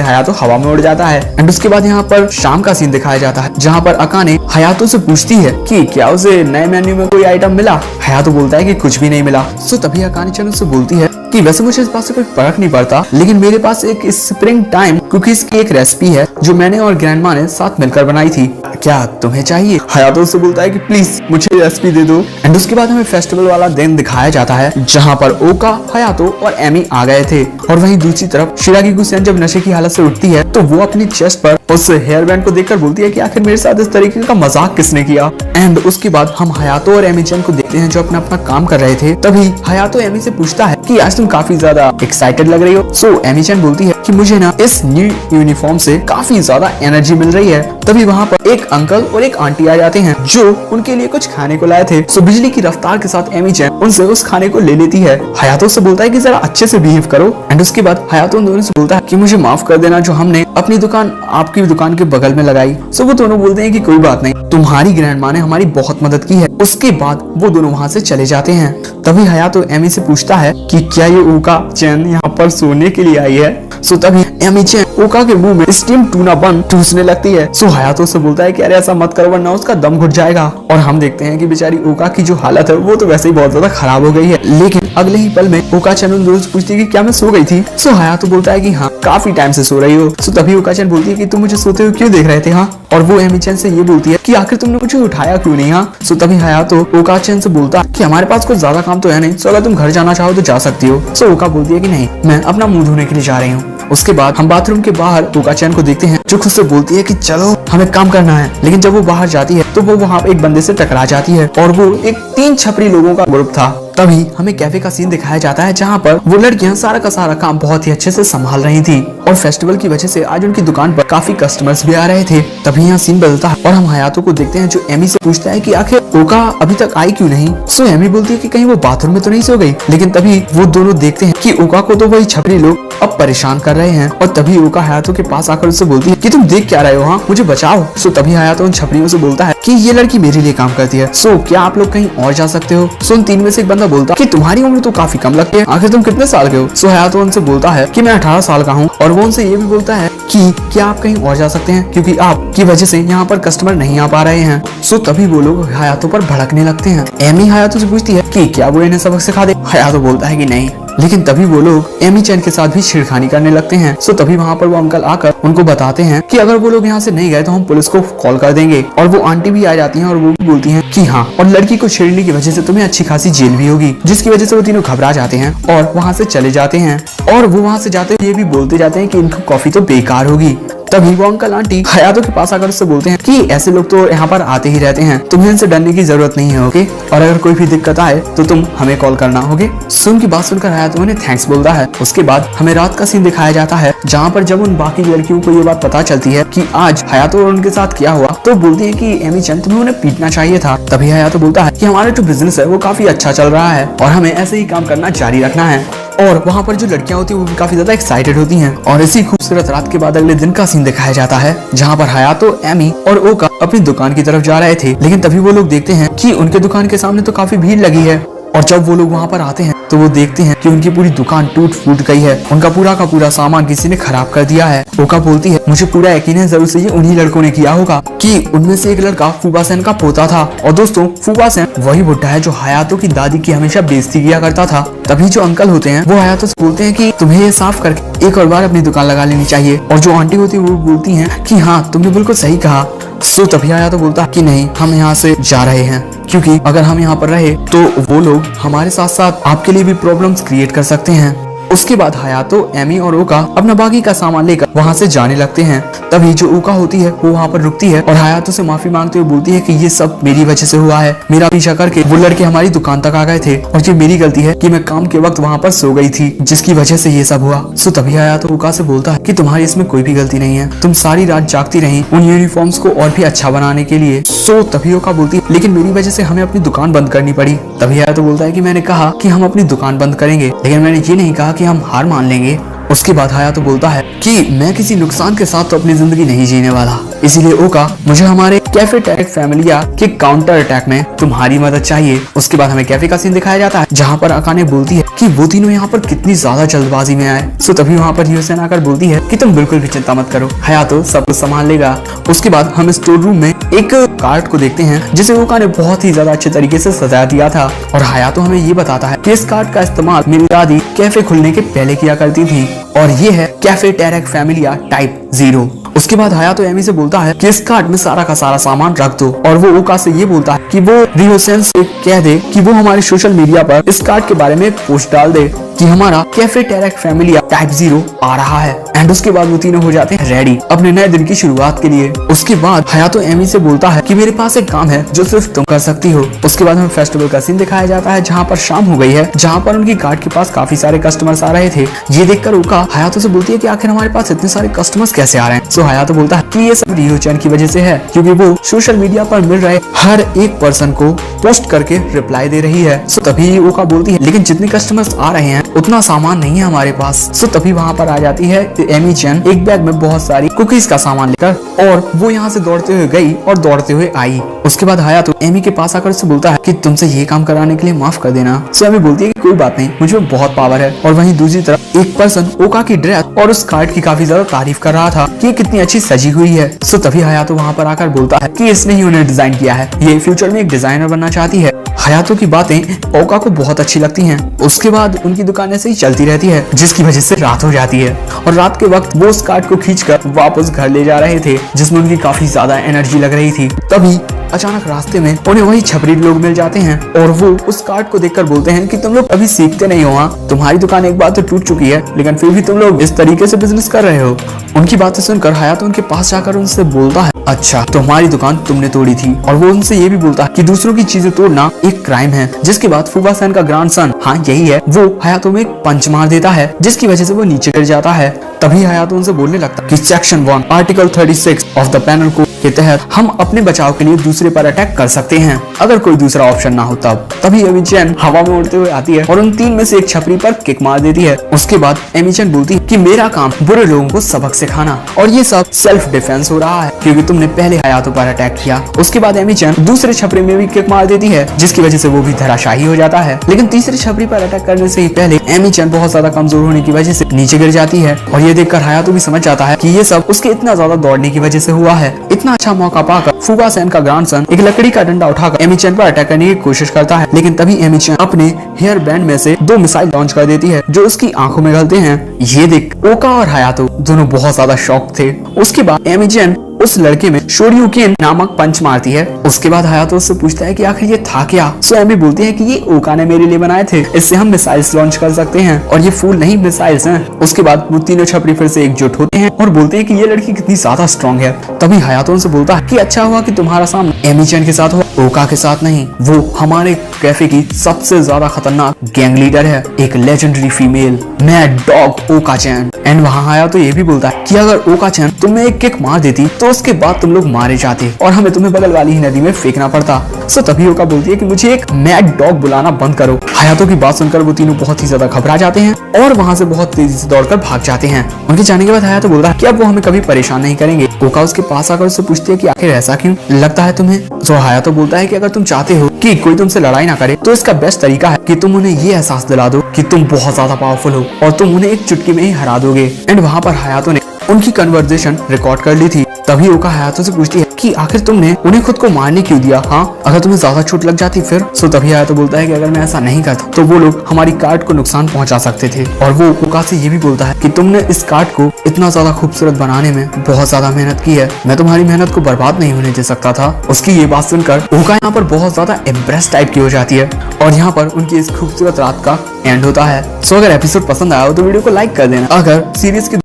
हयातो हवा में उड़ जाता है। एंड उसके बाद यहाँ पर शाम का सीन दिखाया जाता है जहाँ पर अकाने हयातो से पूछती है कि क्या उसे नए मेन्यू में कोई आइटम मिला। हयातो बोलता है कि कुछ भी नहीं मिला। सो तभी अकाने चैन उससे बोलती है कि वैसे मुझे इस बात से कोई फर्क नहीं पड़ता, लेकिन मेरे पास एक स्प्रिंग टाइम कुकीज की एक रेसिपी है जो मैंने और ग्रैंडमा ने साथ मिलकर बनाई थी, क्या तुम्हें चाहिए? हयातो उससे बोलता है कि प्लीज मुझे रेसिपी दे दो। एंड उसके बाद हमें फेस्टिवल वाला दिन दिखाया जाता है जहाँ पर ओका, हयातो और एमी आ गए थे। और वहीं दूसरी तरफ शिरागिको सेन जब नशे की हालत से उठती है तो वो अपनी चेस्ट पर उस हेयर बैंड को देखकर बोलती है कि आखिर मेरे साथ इस तरीके का मजाक किसने किया। एंड उसके बाद हम हयातो और एमी चैन को देखते हैं जो अपना अपना काम कर रहे थे। तभी हयातो एमी से पूछता है कि आज तुम काफी ज्यादा एक्साइटेड लग रही हो। सो एमी चैन बोलती है कि मुझे ना इस न्यू यूनिफॉर्म से काफी ज्यादा एनर्जी मिल रही है। तभी वहाँ पर एक अंकल और एक आंटी आ जाते हैं जो उनके लिए कुछ खाने को लाए थे। सो बिजली की रफ्तार के साथ एमी चैन उनसे उस खाने को ले लेती है। हयातो से बोलता है कि जरा अच्छे से बिहेव करो। एंड उसके बाद हयातो उन दोनों से बोलता है कि मुझे माफ कर देना जो हमने अपनी दुकान आपकी दुकान के बगल में लगाई। सो वो दोनों बोलते हैं कि कोई बात नहीं, तुम्हारी ग्रैंडमा ने हमारी बहुत मदद की है। उसके बाद वो दोनों वहाँ से चले जाते हैं। तभी हयातो एमी से पूछता है कि क्या ये ओका चैन यहाँ पर सोने के लिए आई है। सो तभी एमी चैन ओका के मुंह में स्टीम टूना बन ठूसने लगती है। सो हयातो से बोलता है कि अरे ऐसा मत करो वरना उसका दम घुट जाएगा। और हम देखते हैं कि बेचारी ओका की जो हालत है वो तो वैसे ही बहुत ज्यादा खराब हो गई है। लेकिन अगले ही पल में ओका चैन उन दोनों से पूछती है कि क्या मैं सो गई थी। सो हयातो बोलता है कि हाँ, काफी टाइम से सो रही हो। सो तभी ओका चैन बोलती है कि तुम मुझे सोते हुए क्यों देख रहे थे? हाँ। और वो एमी चैन से ये बोलती है कि आखिर तुमने मुझे उठाया क्यों नहीं? हाँ। सो तभी हयातो ओका चैन से बोलता है कि हमारे पास कुछ ज्यादा काम तो है नहीं, सो अगर तुम घर जाना चाहो तो जा सकती हो। सो ओका बोलती है कि नहीं, मैं अपना मुंह धोने के लिए जा रही हूँ। उसके बाद हम बाथरूम के बाहर ओका चैन को देखते हैं जो खुद से बोलती है कि चलो हमें काम करना है। लेकिन जब वो बाहर जाती है तो वो वहाँ एक बंदे से टकरा जाती है और वो एक 3 छपरी लोगों का ग्रुप था। तभी हमें कैफे का सीन दिखाया जाता है जहाँ पर वो लड़कियां सारा का सारा काम बहुत ही अच्छे से संभाल रही थी और फेस्टिवल की वजह से आज उनकी दुकान पर काफी कस्टमर्स भी आ रहे थे। तभी यहाँ सीन बदलता है और हम हयातो को देखते हैं जो एमी से पूछता है कि आखिर ओका अभी तक आई क्यों नहीं। सो एमी बोलती है कि कहीं वो बाथरूम में तो नहीं सो गई। लेकिन तभी वो दोनों देखते हैं कि ओका को तो वही छपरी लोग अब परेशान कर रहे हैं। और तभी ओका हयातो के पास आकर उससे बोलती है कि तुम देख क्या रहे हो? हाँ, मुझे बचाओ। सो तभी हयातो उन छपरियों से बोलता है कि ये लड़की मेरे लिए काम करती है, सो क्या आप लोग कहीं और जा सकते हो? सो उन 3 में से एक बंदा बोलता है कि तुम्हारी उम्र तो काफी कम लगती है, आखिर तुम कितने साल के हो? सो हयातो उनसे बोलता है कि मैं 18 साल का हूँ। और वो उनसे ये भी बोलता है कि क्या आप कहीं और जा सकते हैं क्योंकि आपकी वजह से यहाँ पर कस्टमर नहीं आ पा रहे हैं। सो तभी वो लोग हयातो पर भड़कने लगते हैं। एमी हयातो से पूछती है कि क्या वो इन्हें सबक सिखा दे। हयातो बोलता है कि नहीं। लेकिन तभी वो लोग एमी चैन के साथ भी छेड़खानी करने लगते हैं। सो तभी वहाँ पर वो अंकल आकर उनको बताते हैं कि अगर वो लोग यहाँ से नहीं गए तो हम पुलिस को कॉल कर देंगे। और वो आंटी भी आ जाती हैं और वो भी बोलती हैं कि हाँ, और लड़की को छेड़ने की वजह से तुम्हें अच्छी खासी जेल भी होगी, जिसकी वजह से वो तीनों घबरा जाते हैं और वहाँ से चले जाते हैं। और वो वहाँ से जाते हुए ये भी बोलते जाते हैं कि इनकी कॉफी तो बेकार होगी। तभी वो अंकल आंटी हयातो के पास आकर उससे बोलते हैं कि ऐसे लोग तो यहाँ पर आते ही रहते हैं, तुम्हें इनसे डरने की जरूरत नहीं है, ओके, और अगर कोई भी दिक्कत आए तो तुम हमें कॉल करना, ओके। सो उनकी बात सुनकर हयातो उन्हें थैंक्स बोलता है। उसके बाद हमें रात का सीन दिखाया जाता है जहाँ पर जब उन बाकी लड़कियों को ये बात पता चलती है कि आज हयातो और उनके साथ क्या हुआ, तो बोलती है कि एमी चैन तुम्हें उन्हें पीटना चाहिए था। तभी हयातो बोलता है कि हमारा जो बिजनेस है वो काफी अच्छा चल रहा है और हमें ऐसे ही काम करना जारी रखना है। और वहाँ पर जो लड़कियां होती हैं वो भी काफी ज्यादा एक्साइटेड होती हैं। और इसी खूबसूरत रात के बाद अगले दिन का सीन दिखाया जाता है जहाँ पर हयातो, एमी और ओका अपनी दुकान की तरफ जा रहे थे, लेकिन तभी वो लोग देखते हैं कि उनके दुकान के सामने तो काफी भीड़ लगी है। और जब वो लोग वहाँ पर आते हैं तो वो देखते हैं कि उनकी पूरी दुकान टूट फूट गई है, उनका पूरा का पूरा सामान किसी ने खराब कर दिया है। ओका बोलती है मुझे पूरा यकीन है जरूर से ये उन्हीं लड़कों ने किया होगा कि उनमें से एक लड़का फुबा-सेन का पोता था। और दोस्तों फुबा-सेन वही बुड्ढा है जो हयातो की दादी की हमेशा बेइज्जती किया करता था। तभी जो अंकल होते हैं वो हयातो से बोलते हैं कि तुम्हें ये साफ करके एक और बार अपनी दुकान लगा लेनी चाहिए। और जो आंटी होती है वो बोलती है कि हाँ तुमने बिल्कुल सही कहा। सो तभी हयातो बोलता है कि नहीं, हम यहाँ से जा रहे हैं, क्योंकि अगर हम यहाँ पर रहे तो वो लोग हमारे साथ साथ आपके लिए भी प्रॉब्लम्स क्रिएट कर सकते हैं। उसके बाद हयातो, एमी और ओका अपना बाकी का सामान लेकर वहाँ से जाने लगते हैं। तभी जो ओका होती है वो वहाँ पर रुकती है और हयातो से माफी मांगते हुए बोलती है कि ये सब मेरी वजह से हुआ है, मेरा पीछा करके वो लड़के हमारी दुकान तक आ गए थे और ये मेरी गलती है कि मैं काम के वक्त वहाँ पर सो गई थी, जिसकी वजह से ये सब हुआ। सो तभी हयातो ओका से बोलता है कि तुम्हारी इसमें कोई भी गलती नहीं है, तुम सारी रात जागती रही उन यूनिफॉर्म्स को और भी अच्छा बनाने के लिए। सो तभी ओका बोलती है लेकिन मेरी वजह से हमें अपनी दुकान बंद करनी पड़ी। तभी हयातो बोलता है कि मैंने कहा कि हम अपनी दुकान बंद करेंगे, लेकिन मैंने ये नहीं कहा कि हम हार मान लेंगे। उसके बाद हयातो बोलता है कि मैं किसी नुकसान के साथ तो अपनी जिंदगी नहीं जीने वाला, इसीलिए ओका मुझे हमारे कैफे टैरेक फैमिलिया के काउंटर अटैक में तुम्हारी मदद चाहिए। उसके बाद हमें कैफे का सीन दिखाया जाता है जहाँ पर अकाने बोलती है कि वो तीनों यहाँ पर कितनी ज्यादा जल्दबाजी में आए। सो तभी वहाँ पर ह्योसेन आकर बोलती है कि तुम बिल्कुल भी चिंता मत करो, हयातो सब कुछ संभाल लेगा। उसके बाद हम स्टोर रूम में एक कार्ड को देखते हैं जिसे ओका ने बहुत ही ज्यादा अच्छे तरीके से सजा दिया था। और हयातो हमें ये बताता है कि इस कार्ड का इस्तेमाल मेरी दादी कैफे खुलने के पहले किया करती थी और ये है कैफे टैरेक फैमिलिया टाइप 0। उसके बाद हयातो एमी से बोलता है कि इस कार्ड में सारा का सारा सामान रख दो और वो ओका से ये बोलता है कि वो रियोसेन से कह दे कि वो हमारे सोशल मीडिया पर इस कार्ड के बारे में पोस्ट डाल दे कि हमारा कैफे टैरेक फैमिलिया टाइप 0 आ रहा है। एंड उसके बाद वो तीनों हो जाते हैं रेडी अपने नए दिन की शुरुआत के लिए। उसके बाद हयातो एमी से बोलता है कि मेरे पास एक काम है जो सिर्फ तुम कर सकती हो। उसके बाद हमें फेस्टिवल का सीन दिखाया जाता है जहाँ पर शाम हो गई है, जहाँ पर उनकी कार्ड के पास काफी सारे कस्टमर्स आ रहे थे। ये देखकर ओका हयातो से बोलती है कि आखिर हमारे पास इतने सारे कस्टमर्स कैसे आ रहे हैं। सो हयातो बोलता है कि ये सब रियो-चैन की वजह से है, क्योंकि वो सोशल मीडिया पर मिल रहे हर एक पर्सन को पोस्ट करके रिप्लाई दे रही है। सो तभी ओका बोलती है लेकिन जितने कस्टमर्स आ रहे हैं उतना सामान नहीं है हमारे पास। सो तभी वहाँ पर आ जाती है एमी चैन एक बैग में बहुत सारी कुकीज का सामान लेकर और वो यहाँ से दौड़ते हुए गई और दौड़ते हुए आई। उसके बाद हयातो एमी के पास आकर उससे बोलता है कि तुमसे ये काम कराने के लिए माफ कर देना। सो एमी बोलती है कि कोई बात नहीं, मुझे बहुत पावर है। और वहीं दूसरी तरफ एक पर्सन ओका की ड्रेस और उस कार्ड की काफी ज्यादा तारीफ कर रहा था कि ये कितनी अच्छी सजी हुई है। सो तभी हयातो वहाँ पर आकर बोलता है कि इसने ही उन्हें डिजाइन किया है, ये फ्यूचर में एक डिजाइनर बनना चाहती है। हयातो की बातें ओका को बहुत अच्छी लगती हैं। उसके बाद उनकी दुकान ऐसे ही चलती रहती है, जिसकी वजह से रात हो जाती है और रात के वक्त वो उस कार्ड को खींचकर वापस घर ले जा रहे थे, जिसमें उनकी काफी ज्यादा एनर्जी लग रही थी। तभी अचानक रास्ते में उन्हें वही छपरी लोग मिल जाते हैं और वो उस कार्ड को देखकर बोलते हैं कि तुम लोग अभी सीखते नहीं हो, तुम्हारी दुकान एक बार तो टूट चुकी है, लेकिन फिर भी तुम लोग इस तरीके से बिजनेस कर रहे हो। उनकी बातें सुनकर हयातो उनके पास जाकर उनसे बोलता है अच्छा तो हमारी दुकान तुमने तोड़ी थी। और वो उनसे ये भी बोलता है कि दूसरों की चीजें तोड़ना एक क्राइम है। जिसके बाद फुबा-सेन का ग्रैंडसन, हाँ यही है, वो हयातो में एक पंच मार देता है जिसकी वजह से वो नीचे गिर जाता है। तभी हयातो उनसे बोलने लगता है कि section 1 article 36 of the penal code के तहत हम अपने बचाव के लिए दूसरे पर अटैक कर सकते हैं अगर कोई दूसरा ऑप्शन ना हो तब। तभी एमी चैन हवा में उड़ते हुए आती है और उन तीन में से एक छपरी पर किक मार देती है। उसके बाद एमी चैन बोलती है कि मेरा काम बुरे लोगों को सबक सिखाना और ये सब सेल्फ डिफेंस हो रहा है क्योंकि तुमने पहले हयातो पर अटैक किया। उसके बाद एमी चैन दूसरे छपरी में भी किक मार देती है जिसकी वजह से वो भी धराशायी हो जाता है। लेकिन तीसरे छपरी पर अटैक करने से ही पहले एमी चैन बहुत ज्यादा कमजोर होने की वजह से नीचे गिर जाती है और ये देखकर हयातो भी समझ जाता है कि ये सब उसके इतना ज्यादा दौड़ने की वजह से हुआ है। इतना अच्छा मौका पाकर फुबा-सेन का ग्रैंडसन एक लकड़ी का डंडा उठाकर एमी चैन पर अटैक करने की कोशिश करता है, लेकिन तभी एमी चैन अपने हेयर बैंड में से 2 मिसाइल लॉन्च कर देती है जो उसकी आंखों में गलते हैं। ये देख ओका और हयातो दोनों बहुत ज्यादा शॉक थे। उसके बाद एमी चैन उस लड़के में शोरियुकेन नामक पंच मारती है। उसके बाद हायातो उससे पूछता है कि आखिर ये था क्या। सो एमी बोलती है कि ये ओका ने मेरे लिए बनाए थे, इससे हम मिसाइल्स लॉन्च कर सकते हैं और ये फूल नहीं मिसाइल्स हैं। उसके बाद वो तीनों छपरी फिर से एकजुट होते हैं और बोलते हैं कि ये लड़की कितनी ज्यादा स्ट्रॉन्ग है। तभी हायातो उनसे बोलता है कि अच्छा हुआ कि तुम्हारा सामना एमी चैन के साथ हुआ, ओका के साथ नहीं। वो हमारे कैफे की सबसे ज्यादा खतरनाक गैंग लीडर है, एक लेजेंडरी फीमेल मैड डॉग ओका चैन। एंड वहाँ हायातो ये भी बोलता है कि अगर ओका चैन तुम्हें एक किक मार देती तो उसके बाद तुम लोग मारे जाते और हमें तुम्हें बगल वाली ही नदी में फेंकना पड़ता। सो तभी ओका बोलती है कि मुझे एक मैड डॉग बुलाना बंद करो। हायातो की बात सुनकर वो तीनों बहुत ही ज्यादा घबरा जाते हैं और वहाँ से बहुत तेजी से दौड़कर भाग जाते हैं। उनके जाने के बाद हायातो बोलता है कि अब वो हमें कभी परेशान नहीं करेंगे। ओका उसके पास आकर उससे पूछती है कि आखिर ऐसा क्यों लगता है तुम्हें। तो हायातो बोलता है कि अगर तुम चाहते हो कि कोई तुमसे लड़ाई ना करे तो इसका बेस्ट तरीका है कि तुम उन्हें ये एहसास दिला दो कि तुम बहुत ज्यादा पावरफुल हो और तुम उन्हें एक चुटकी में ही हरा दोगे। एंड वहाँ पर हायातो ने उनकी कन्वर्सेशन रिकॉर्ड कर ली थी। तभी ओका हायातो से पूछती है कि आखिर तुमने उन्हें खुद को मारने क्यों दिया, हाँ अगर तुम्हें ज्यादा चोट लग जाती फिर। सो तभी हायातो बोलता है कि अगर मैं ऐसा नहीं करता तो वो लोग हमारी कार्ड को नुकसान पहुंचा सकते थे। और वो ओका से ये भी बोलता है कि तुमने इस कार्ड को इतना ज्यादा खूबसूरत बनाने में बहुत ज्यादा मेहनत की है, मैं तुम्हारी मेहनत को बर्बाद नहीं होने दे सकता था। उसकी ये बात सुनकर ओका यहाँ पर बहुत ज्यादा इम्प्रेस टाइप की हो जाती है और यहाँ पर उनकी इस खूबसूरत रात का एंड होता है। सो अगर एपिसोड पसंद आया हो तो वीडियो को लाइक कर देना। अगर सीरीज की